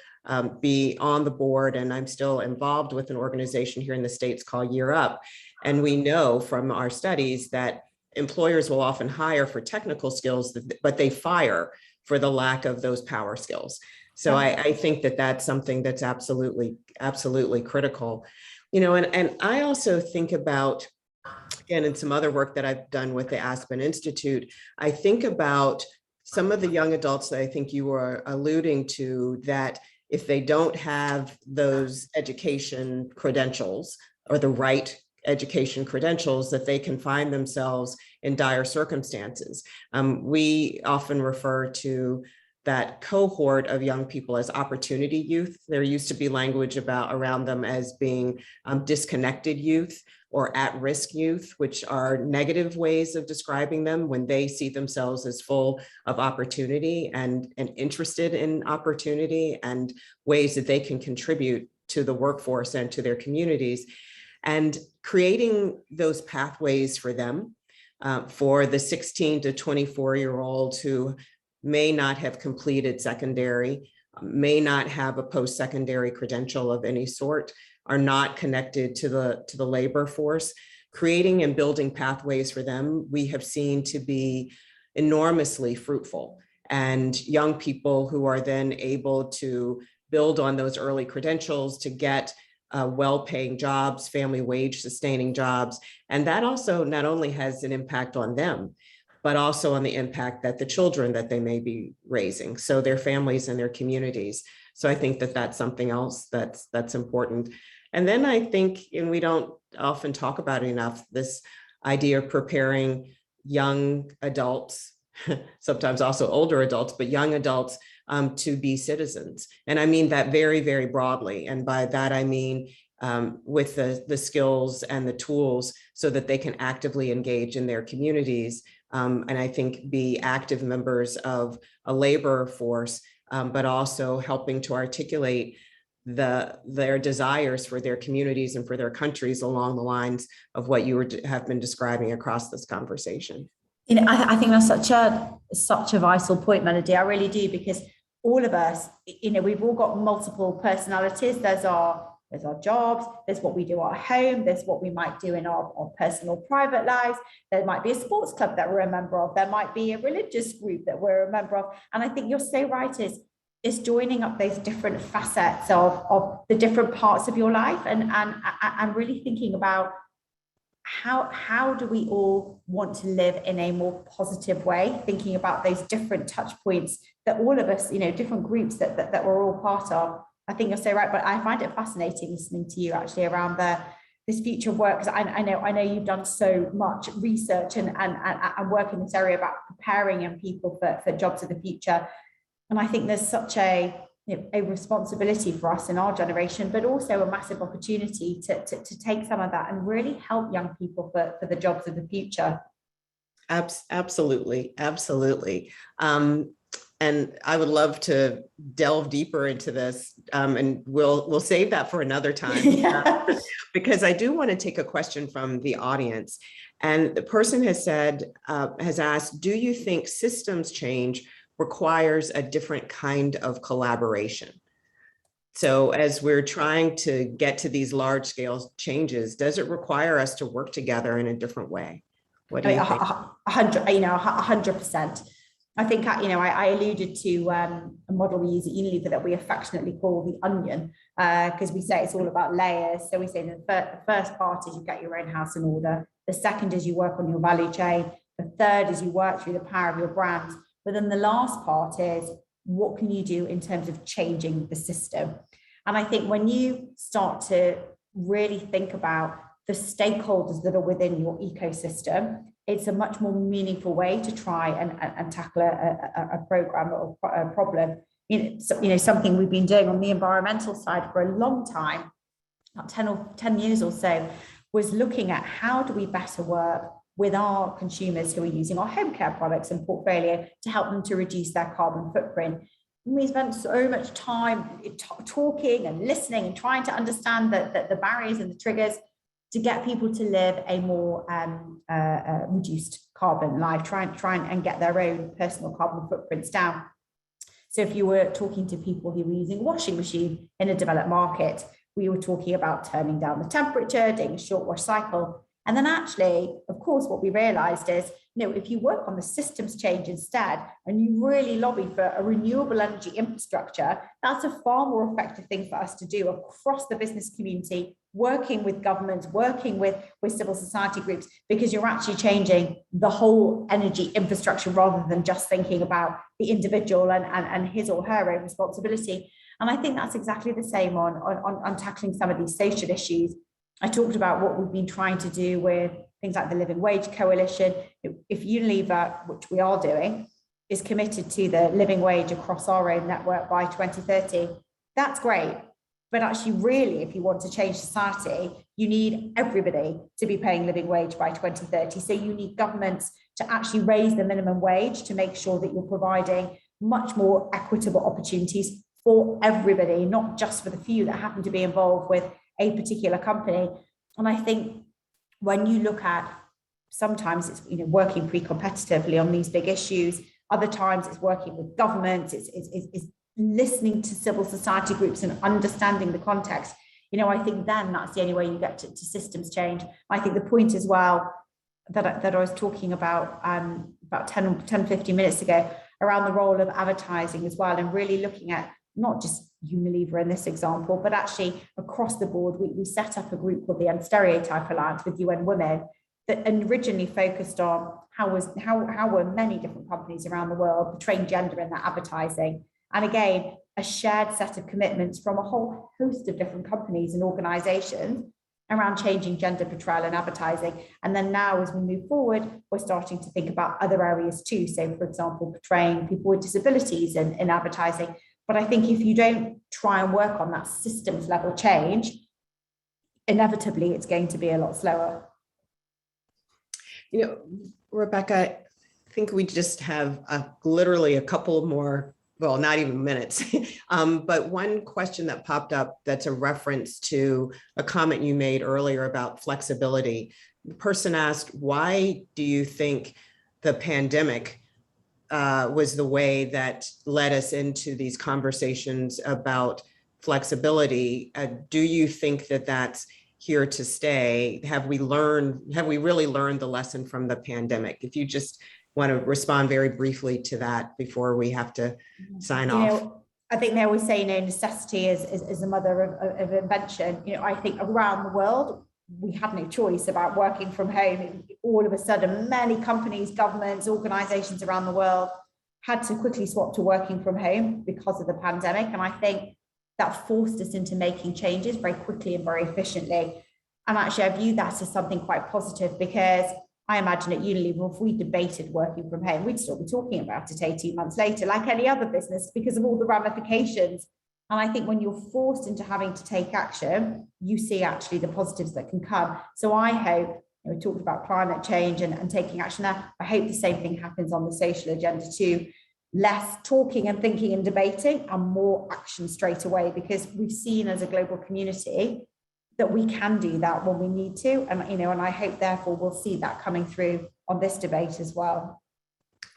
be on the board, and I'm still involved with an organization here in the States called Year Up. And we know from our studies that employers will often hire for technical skills, but they fire for the lack of those power skills. So I think that that's something that's absolutely critical. And I also think about, again, in some other work that I've done with the Aspen Institute, I think about some of the young adults that I think you were alluding to, that if they don't have those education credentials or the right education credentials, that they can find themselves in dire circumstances. We often refer to that cohort of young people as opportunity youth. There used to be language around them as being disconnected youth or at-risk youth, which are negative ways of describing them when they see themselves as full of opportunity and interested in opportunity and ways that they can contribute to the workforce and to their communities. And creating those pathways for them, for the 16 to 24-year-olds who may not have completed secondary, may not have a post-secondary credential of any sort, are not connected to the labor force. Creating and building pathways for them, we have seen to be enormously fruitful. And young people who are then able to build on those early credentials to get well-paying jobs, family wage sustaining jobs. And that also not only has an impact on them, but also on the impact that the children that they may be raising, so their families and their communities. So I think that that's something else that's important. And then I think, and we don't often talk about it enough, this idea of preparing young adults, sometimes also older adults, but young adults to be citizens. And I mean that very, very broadly. And by that, I mean with the skills and the tools so that they can actively engage in their communities. And I think be active members of a labor force, but also helping to articulate their desires for their communities and for their countries along the lines of what you have been describing across this conversation. I think that's such a vital point, Melody. I really do, because all of us, we've all got multiple personalities. There's our jobs, there's what we do at home, there's what we might do in our personal private lives. There might be a sports club that we're a member of. There might be a religious group that we're a member of. And I think you're so right, is joining up those different facets of the different parts of your life and really thinking about how do we all want to live in a more positive way, thinking about those different touch points that all of us, different groups that we're all part of. I think you're so right, but I find it fascinating listening to you actually around this future work, because I know you've done so much research and work in this area about preparing young people for jobs of the future. And I think there's such a responsibility for us in our generation, but also a massive opportunity to take some of that and really help young people for the jobs of the future. Absolutely. And I would love to delve deeper into this, and we'll save that for another time, because I do want to take a question from the audience. And the person has asked, do you think systems change requires a different kind of collaboration? So as we're trying to get to these large scale changes, does it require us to work together in a different way? What do you think? 100%. I think, I alluded to a model we use at Unilever that we affectionately call the onion, because we say it's all about layers. So we say the first part is you get your own house in order. The second is you work on your value chain. The third is you work through the power of your brands. But then the last part is, what can you do in terms of changing the system? And I think when you start to really think about the stakeholders that are within your ecosystem, it's a much more meaningful way to try and tackle a program or a problem. Something we've been doing on the environmental side for a long time, about 10 years or so, was looking at how do we better work with our consumers who are using our home care products and portfolio to help them to reduce their carbon footprint. And we spent so much time talking and listening and trying to understand the barriers and the triggers to get people to live a more reduced carbon life, try and get their own personal carbon footprints down. So if you were talking to people who were using a washing machine in a developed market, we were talking about turning down the temperature, doing a short wash cycle. And then actually, of course, what we realized is, if you work on the systems change instead, and you really lobby for a renewable energy infrastructure, that's a far more effective thing for us to do across the business community, working with governments, working with civil society groups, because you're actually changing the whole energy infrastructure rather than just thinking about the individual and his or her own responsibility. And I think that's exactly the same on tackling some of these social issues. I talked about what we've been trying to do with things like the Living Wage Coalition. If Unilever, which we are doing, is committed to the living wage across our own network by 2030, that's great. But actually, really, if you want to change society, you need everybody to be paying living wage by 2030. So you need governments to actually raise the minimum wage to make sure that you're providing much more equitable opportunities for everybody, not just for the few that happen to be involved with a particular company. And I think when you look at, sometimes it's working pre-competitively on these big issues, other times it's working with governments, it's listening to civil society groups and understanding the context. I think then that's the only way you get to systems change. I think the point as well that I was talking about 10-15 minutes ago around the role of advertising as well, and really looking at not just Unilever in this example, but actually across the board. We set up a group called the Unstereotype Alliance with UN Women that originally focused on how were many different companies around the world portraying gender in their advertising. And again, a shared set of commitments from a whole host of different companies and organizations around changing gender portrayal and advertising. And then now, as we move forward, we're starting to think about other areas too. So, for example, portraying people with disabilities in advertising. But I think if you don't try and work on that systems level change, inevitably it's going to be a lot slower. Rebecca, I think we just have literally a couple more, well, not even minutes. But one question that popped up that's a reference to a comment you made earlier about flexibility. The person asked, why do you think the pandemic was the way that led us into these conversations about flexibility? Do you think that that's here to stay? Have we really learned the lesson from the pandemic? If you just want to respond very briefly to that before we have to sign off. I think they always say, necessity is the mother of invention. I think around the world, we had no choice about working from home. All of a sudden, many companies, governments, organizations around the world had to quickly swap to working from home because of the pandemic. And I think that forced us into making changes very quickly and very efficiently. And actually, I view that as something quite positive, because I imagine at Unilever, if we debated working from home, we'd still be talking about it 18 months later, like any other business, because of all the ramifications. And I think when you're forced into having to take action, you see actually the positives that can come. So I hope, we talked about climate change and taking action there. I hope the same thing happens on the social agenda too. Less talking and thinking and debating and more action straight away, because we've seen as a global community that we can do that when we need to. And, and I hope therefore we'll see that coming through on this debate as well.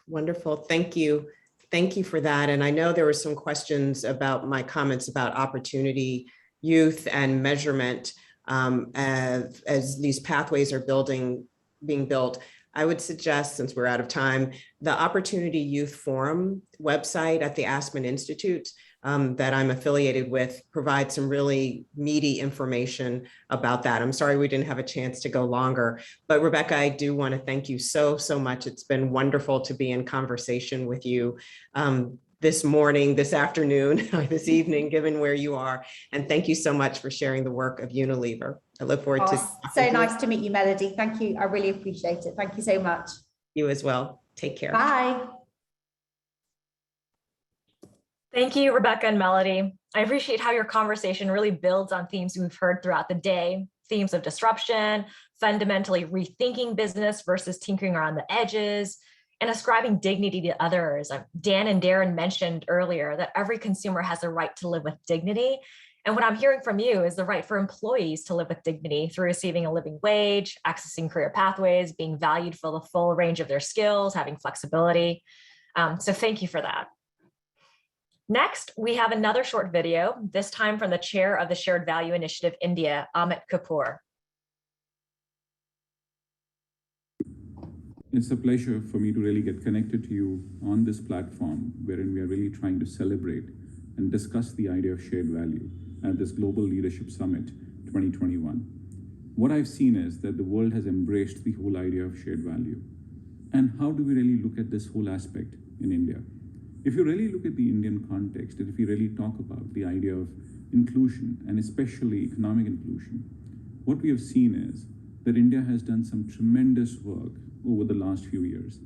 Wonderful. Thank you. Thank you for that. And I know there were some questions about my comments about opportunity, youth, and measurement as these pathways are being built. I would suggest, since we're out of time, the Opportunity Youth Forum website at the Aspen Institute that I'm affiliated with provides some really meaty information about that. I'm sorry we didn't have a chance to go longer, but Rebecca, I do want to thank you so much. It's been wonderful to be in conversation with you this morning, this afternoon, or this evening, given where you are. And thank you so much for sharing the work of Unilever. I look forward to so nice to meet you, Melody. Thank you. I really appreciate it. Thank you so much. You as well. Take care. Bye. Thank you, Rebecca and Melody. I appreciate how your conversation really builds on themes we've heard throughout the day, themes of disruption, fundamentally rethinking business versus tinkering around the edges, and ascribing dignity to others. Dan and Darren mentioned earlier that every consumer has a right to live with dignity. And what I'm hearing from you is the right for employees to live with dignity through receiving a living wage, accessing career pathways, being valued for the full range of their skills, having flexibility. So thank you for that. Next, we have another short video, this time from the chair of the Shared Value Initiative India, Amit Kapoor. It's a pleasure for me to really get connected to you on this platform, wherein we are really trying to celebrate and discuss the idea of shared value at this Global Leadership Summit 2021. What I've seen is that the world has embraced the whole idea of shared value. And how do we really look at this whole aspect in India? If you really look at the Indian context, and if you really talk about the idea of inclusion, and especially economic inclusion, what we have seen is that India has done some tremendous work over the last few years.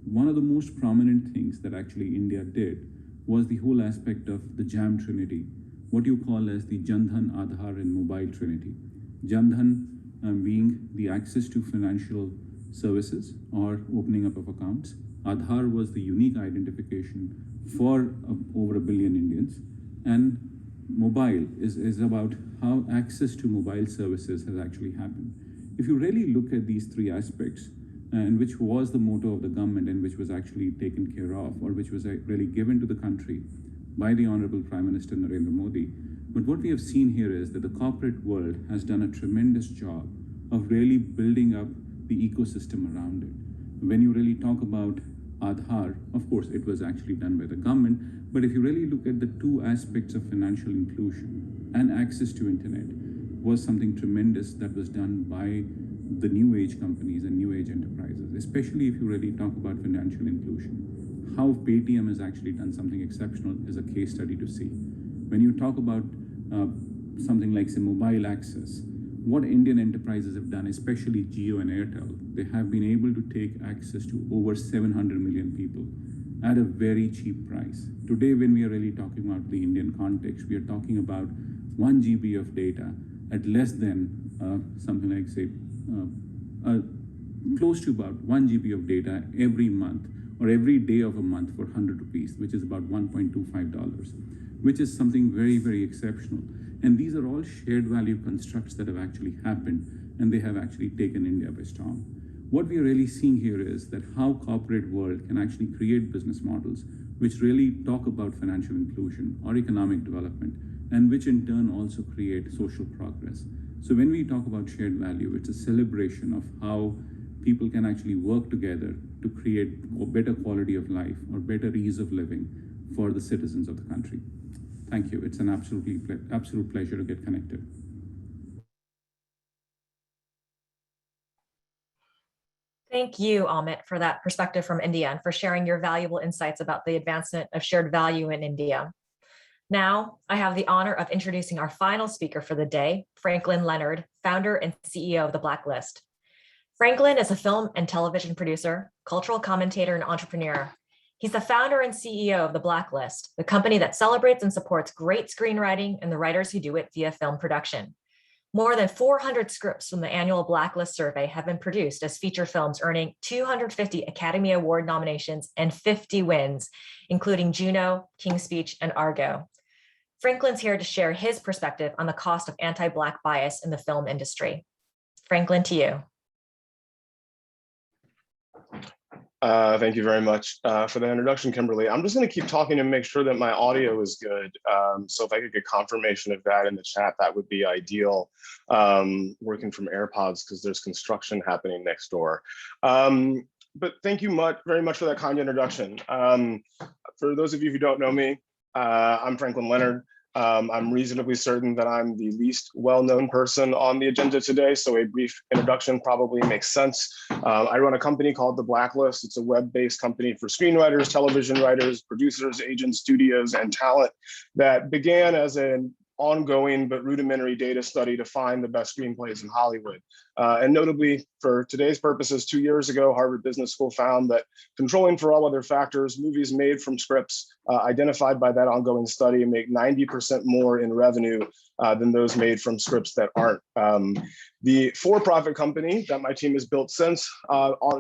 One of the most prominent things that actually India did was the whole aspect of the JAM Trinity, what you call as the Jan Dhan, Aadhaar, and Mobile Trinity. Jan Dhan being the access to financial services or opening up of accounts. Aadhaar was the unique identification for over 1 billion Indians. And mobile is about how access to mobile services has actually happened. If you really look at these three aspects, and which was the motto of the government and which was actually taken care of, or which was really given to the country by the Honorable Prime Minister Narendra Modi. But what we have seen here is that the corporate world has done a tremendous job of really building up the ecosystem around it. When you really talk about Aadhaar, of course, it was actually done by the government, but if you really look at the two aspects of financial inclusion and access to internet, was something tremendous that was done by the new age companies and new age enterprises, especially if you really talk about financial inclusion. How Paytm has actually done something exceptional is a case study to see. When you talk about something like, say, mobile access, what Indian enterprises have done, especially Jio and Airtel, they have been able to take access to over 700 million people at a very cheap price. Today, when we are really talking about the Indian context, we are talking about 1 GB of data at less than something like, say, close to about 1 GB of data every month or every day of a month for 100 rupees, which is about $1.25, which is something very, very exceptional. And these are all shared value constructs that have actually happened, and they have actually taken India by storm. What we are really seeing here is that how corporate world can actually create business models which really talk about financial inclusion or economic development, and which in turn also create social progress. So when we talk about shared value, it's a celebration of how people can actually work together to create a better quality of life or better ease of living for the citizens of the country. Thank you. It's an absolute pleasure to get connected. Thank you, Amit, for that perspective from India and for sharing your valuable insights about the advancement of shared value in India. Now, I have the honor of introducing our final speaker for the day, Franklin Leonard, founder and CEO of The Blacklist. Franklin is a film and television producer, cultural commentator, and entrepreneur. He's the founder and CEO of The Blacklist, the company that celebrates and supports great screenwriting and the writers who do it via film production. More than 400 scripts from the annual Blacklist survey have been produced as feature films, earning 250 Academy Award nominations and 50 wins, including Juno, King's Speech, and Argo. Franklin's here to share his perspective on the cost of anti-Black bias in the film industry. Franklin, to you. Thank you very much for the introduction, Kimberly. I'm just going to keep talking and make sure that my audio is good. So if I could get confirmation of that in the chat, that would be ideal. Working from AirPods because there's construction happening next door. But thank you very much for that kind introduction. For those of you who don't know me, I'm Franklin Leonard. I'm reasonably certain that I'm the least well-known person on the agenda today, so a brief introduction probably makes sense. I run a company called The Blacklist. It's a web-based company for screenwriters, television writers, producers, agents, studios, and talent that began as an ongoing but rudimentary data study to find the best screenplays in Hollywood. And notably, for today's purposes, 2 years ago, Harvard Business School found that controlling for all other factors, movies made from scripts identified by that ongoing study make 90% more in revenue than those made from scripts that aren't. The for-profit company that my team has built since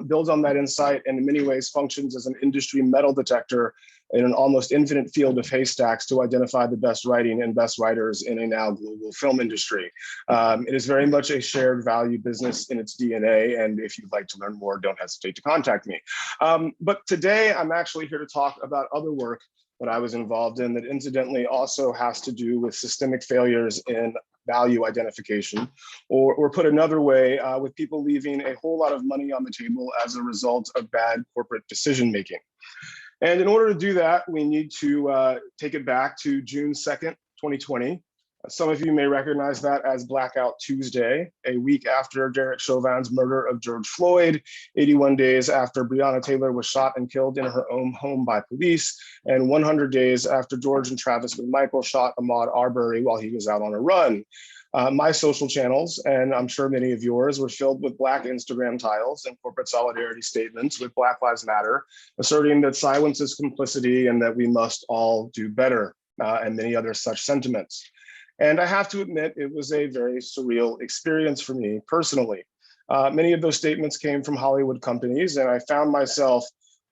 builds on that insight and in many ways functions as an industry metal detector in an almost infinite field of haystacks to identify the best writing and best writers in a now global film industry. It is very much a shared value business in its DNA, and if you'd like to learn more, don't hesitate to contact me. But today, I'm actually here to talk about other work that I was involved in that incidentally also has to do with systemic failures in value identification, or put another way, with people leaving a whole lot of money on the table as a result of bad corporate decision-making. And in order to do that, we need to take it back to June 2nd, 2020. Some of you may recognize that as Blackout Tuesday, a week after Derek Chauvin's murder of George Floyd, 81 days after Breonna Taylor was shot and killed in her own home by police, and 100 days after George and Travis McMichael shot Ahmaud Arbery while he was out on a run. My social channels, and I'm sure many of yours, were filled with Black Instagram tiles and corporate solidarity statements with Black Lives Matter, asserting that silence is complicity and that we must all do better, and many other such sentiments. And I have to admit, it was a very surreal experience for me personally. Many of those statements came from Hollywood companies, and I found myself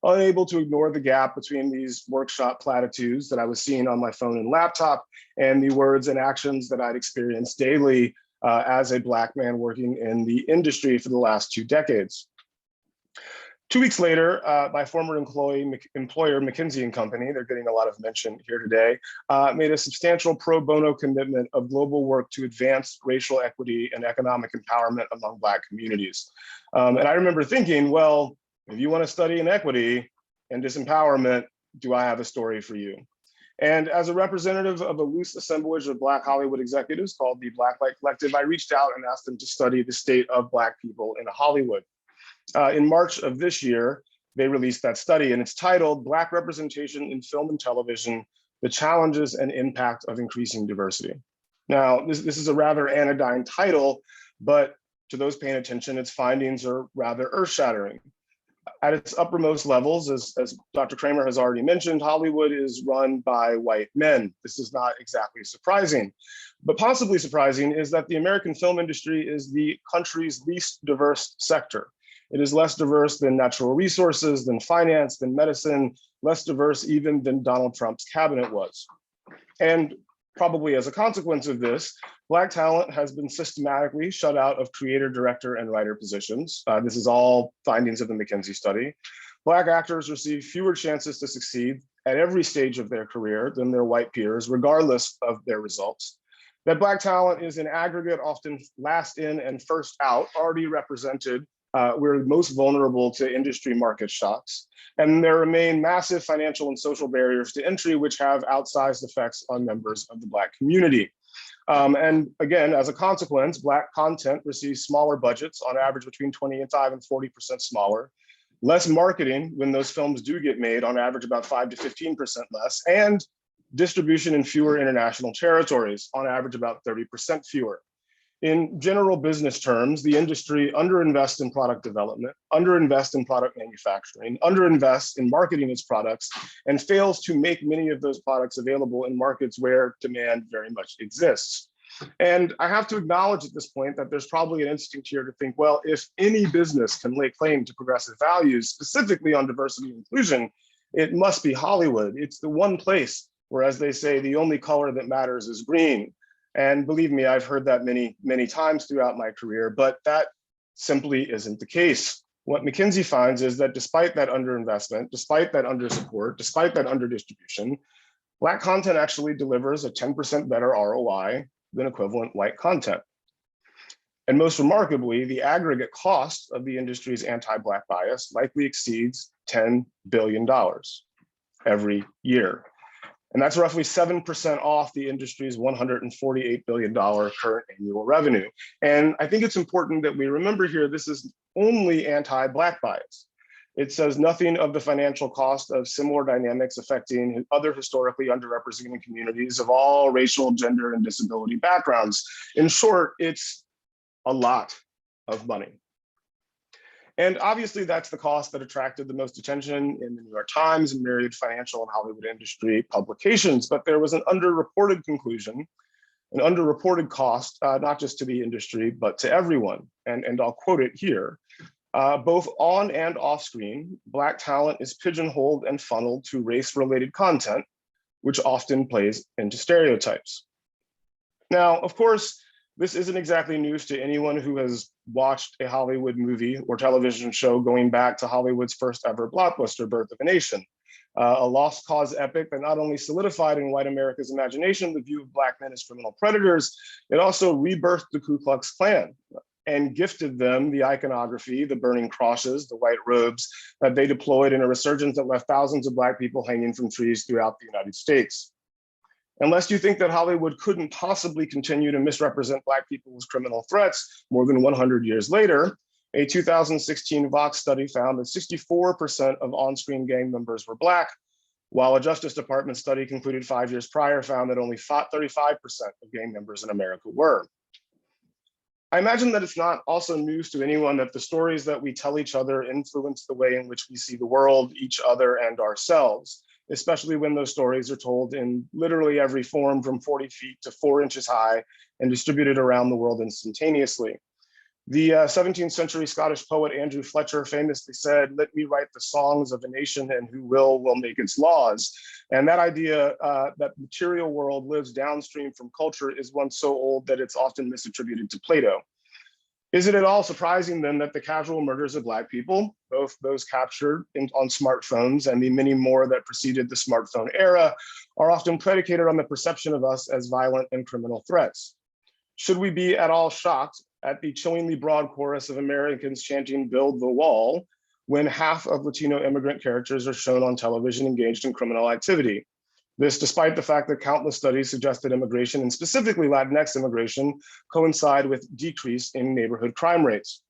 unable to ignore the gap between these workshop platitudes that I was seeing on my phone and laptop and the words and actions that I'd experienced daily as a Black man working in the industry for the last 2 decades. 2 weeks later, my former employer, McKinsey & Company, they're getting a lot of mention here today, made a substantial pro bono commitment of global work to advance racial equity and economic empowerment among Black communities. And I remember thinking, well, if you want to study inequity and disempowerment, do I have a story for you? And as a representative of a loose assemblage of Black Hollywood executives called the Blacklight Collective, I reached out and asked them to study the state of Black people in Hollywood. In March of this year, they released that study, and it's titled Black Representation in Film and Television, The Challenges and Impact of Increasing Diversity. Now, this is a rather anodyne title, but to those paying attention, its findings are rather earth-shattering. At its uppermost levels, as Dr. Kramer has already mentioned, Hollywood is run by white men. This is not exactly surprising, but possibly surprising is that the American film industry is the country's least diverse sector. It is less diverse than natural resources, than finance, than medicine, less diverse even than Donald Trump's cabinet was. And probably as a consequence of this, Black talent has been systematically shut out of creator, director, and writer positions. This is all findings of the McKinsey study. Black actors receive fewer chances to succeed at every stage of their career than their white peers, regardless of their results. That Black talent is in aggregate often last in and first out, already represented. We're most vulnerable to industry market shocks. And there remain massive financial and social barriers to entry, which have outsized effects on members of the Black community. And again, as a consequence, Black content receives smaller budgets, on average between 25 and 40% smaller, less marketing when those films do get made, on average about 5 to 15% less, and distribution in fewer international territories, on average about 30% fewer. In general business terms, the industry underinvests in product development, underinvests in product manufacturing, underinvests in marketing its products, and fails to make many of those products available in markets where demand very much exists. And I have to acknowledge at this point that there's probably an instinct here to think, well, if any business can lay claim to progressive values, specifically on diversity and inclusion, it must be Hollywood. It's the one place where, as they say, the only color that matters is green. And believe me, I've heard that many, many times throughout my career, but that simply isn't the case. what McKinsey finds is that despite that underinvestment, despite that undersupport, despite that underdistribution, Black content actually delivers a 10% better ROI than equivalent white content. And most remarkably, the aggregate cost of the industry's anti-Black bias likely exceeds $10 billion every year. And that's roughly 7% off the industry's $148 billion current annual revenue. And I think it's important that we remember here, this is only anti-Black bias. It says nothing of the financial cost of similar dynamics affecting other historically underrepresented communities of all racial, gender, and disability backgrounds. In short, it's a lot of money. And obviously that's the cost that attracted the most attention in the New York Times and myriad financial and Hollywood industry publications, but there was an underreported conclusion, an underreported cost, not just to the industry, but to everyone. And I'll quote it here. Both on and off screen, Black talent is pigeonholed and funneled to race-related content, which often plays into stereotypes. Now, of course, this isn't exactly news to anyone who has watched a Hollywood movie or television show going back to Hollywood's first ever blockbuster, Birth of a Nation, a lost cause epic that not only solidified in white America's imagination the view of Black men as criminal predators, it also rebirthed the Ku Klux Klan and gifted them the iconography, the burning crosses, the white robes that they deployed in a resurgence that left thousands of Black people hanging from trees throughout the United States. Unless you think that Hollywood couldn't possibly continue to misrepresent Black people as criminal threats more than 100 years later, a 2016 Vox study found that 64% of on-screen gang members were Black, while a Justice Department study concluded 5 years prior found that only 35% of gang members in America were. I imagine that it's not also news to anyone that the stories that we tell each other influence the way in which we see the world, each other, and ourselves, especially when those stories are told in literally every form from 40 feet to 4 inches high and distributed around the world instantaneously. The 17th century Scottish poet Andrew Fletcher famously said, "Let me write the songs of a nation, and who will make its laws." And that idea that the material world lives downstream from culture is one so old that it's often misattributed to Plato. Is it at all surprising then that the casual murders of Black people, both those captured on smartphones and the many more that preceded the smartphone era, are often predicated on the perception of us as violent and criminal threats? Should we be at all shocked at the chillingly broad chorus of Americans chanting "Build the Wall" when half of Latino immigrant characters are shown on television engaged in criminal activity? This despite the fact that countless studies suggest that immigration, and specifically Latinx immigration, coincide with decrease in neighborhood crime rates.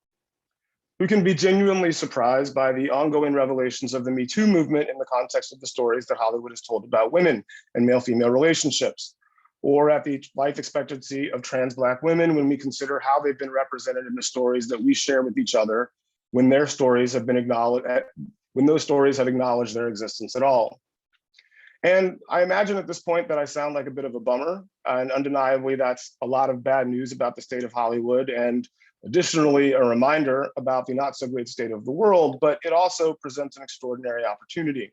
We can be genuinely surprised by the ongoing revelations of the Me Too movement in the context of the stories that Hollywood has told about women and male-female relationships, or at the life expectancy of trans Black women when we consider how they've been represented in the stories that we share with each other when their stories have been acknowledged, when those stories have acknowledged their existence at all. And I imagine at this point that I sound like a bit of a bummer, and undeniably that's a lot of bad news about the state of Hollywood, and additionally a reminder about the not so great state of the world, but it also presents an extraordinary opportunity.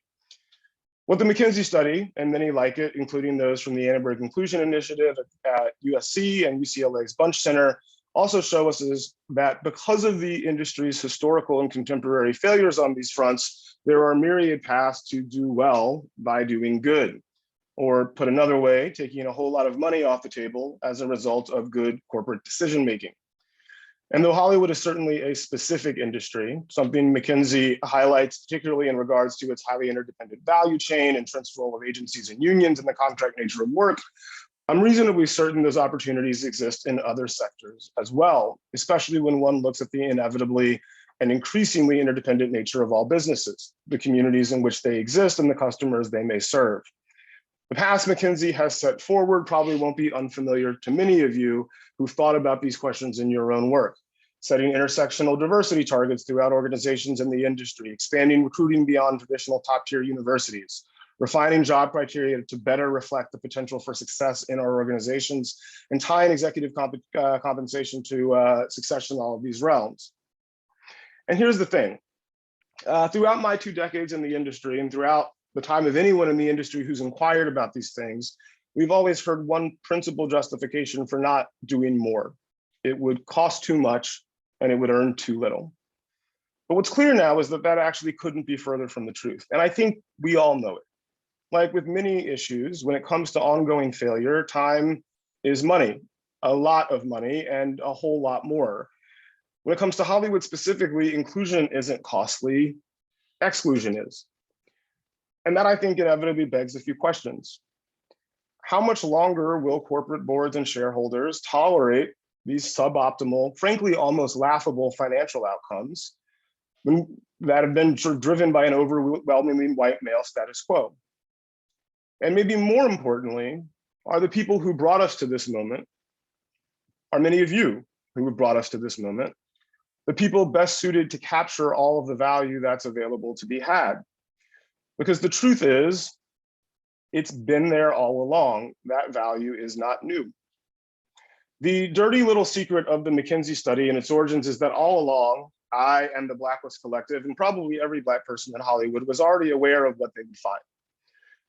What the McKinsey study, and many like it, including those from the Annenberg Inclusion Initiative at USC and UCLA's Bunch Center, also show us is that because of the industry's historical and contemporary failures on these fronts, there are myriad paths to do well by doing good. Or put another way, taking a whole lot of money off the table as a result of good corporate decision-making. And though Hollywood is certainly a specific industry, something McKinsey highlights particularly in regards to its highly interdependent value chain, entrenched role of agencies and unions, and the contract nature of work, I'm reasonably certain those opportunities exist in other sectors as well, especially when one looks at the inevitably and increasingly interdependent nature of all businesses, the communities in which they exist and the customers they may serve. The path McKinsey has set forward probably won't be unfamiliar to many of you who've thought about these questions in your own work. Setting intersectional diversity targets throughout organizations in the industry, expanding recruiting beyond traditional top-tier universities, refining job criteria to better reflect the potential for success in our organizations, and tying executive compensation to success in all of these realms. And here's the thing. Throughout my 2 decades in the industry and throughout the time of anyone in the industry who's inquired about these things, we've always heard one principal justification for not doing more. It would cost too much and it would earn too little. But what's clear now is that that actually couldn't be further from the truth. And I think we all know it. Like with many issues, when it comes to ongoing failure, time is money, a lot of money, and a whole lot more. When it comes to Hollywood specifically, inclusion isn't costly, exclusion is. And that, I think, inevitably begs a few questions. How much longer will corporate boards and shareholders tolerate these suboptimal, frankly, almost laughable financial outcomes that have been sort of driven by an overwhelmingly white male status quo? And maybe more importantly, are the people who brought us to this moment, are many of you who have brought us to this moment, the people best suited to capture all of the value that's available to be had? Because the truth is, it's been there all along. That value is not new. The dirty little secret of the McKinsey study and its origins is that all along, I and the Blacklist Collective, and probably every Black person in Hollywood, was already aware of what they would find.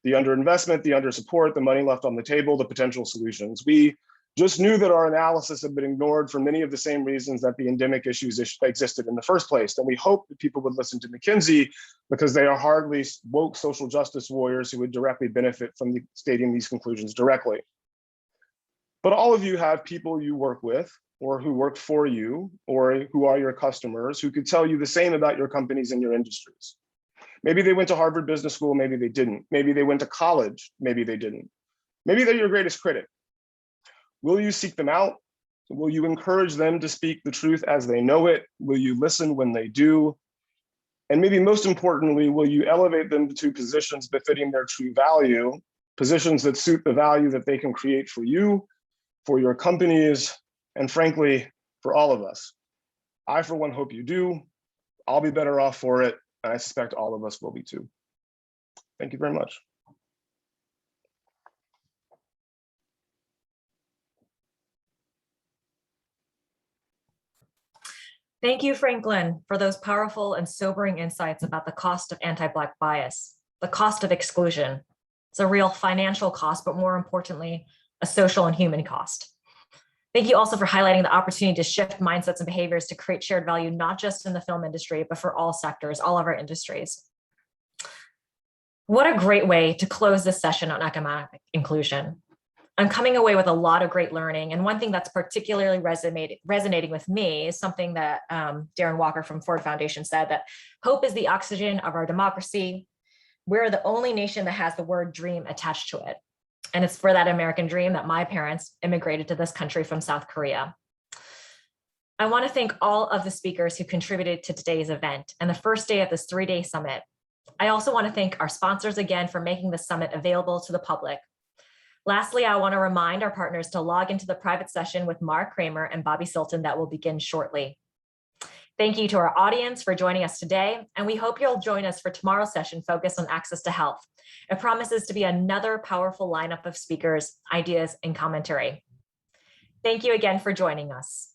The underinvestment, the undersupport, the money left on the table, the potential solutions. We just knew that our analysis had been ignored for many of the same reasons that the endemic issues existed in the first place. And we hoped that people would listen to McKinsey because they are hardly woke social justice warriors who would directly benefit from stating these conclusions directly. But all of you have people you work with, or who work for you, or who are your customers, who could tell you the same about your companies and your industries. Maybe they went to Harvard Business School, maybe they didn't. Maybe they went to college, maybe they didn't. Maybe they're your greatest critic. Will you seek them out? Will you encourage them to speak the truth as they know it? Will you listen when they do? And maybe most importantly, will you elevate them to positions befitting their true value, positions that suit the value that they can create for you, for your companies, and frankly, for all of us? I, for one, hope you do. I'll be better off for it, and I suspect all of us will be too. Thank you very much. Thank you, Franklin, for those powerful and sobering insights about the cost of anti-Black bias, the cost of exclusion. It's a real financial cost, but more importantly, a social and human cost. Thank you also for highlighting the opportunity to shift mindsets and behaviors to create shared value, not just in the film industry, but for all sectors, all of our industries. What a great way to close this session on economic inclusion. I'm coming away with a lot of great learning. And one thing that's particularly resonating with me is something that Darren Walker from Ford Foundation said, that hope is the oxygen of our democracy. We're the only nation that has the word dream attached to it. And it's for that American dream that my parents immigrated to this country from South Korea. I want to thank all of the speakers who contributed to today's event and the first day of this 3-day summit. I also want to thank our sponsors again for making the summit available to the public. Lastly, I want to remind our partners to log into the private session with Mark Kramer and Bobby Sultan that will begin shortly. Thank you to our audience for joining us today, and we hope you'll join us for tomorrow's session focused on access to health. It promises to be another powerful lineup of speakers, ideas, and commentary. Thank you again for joining us.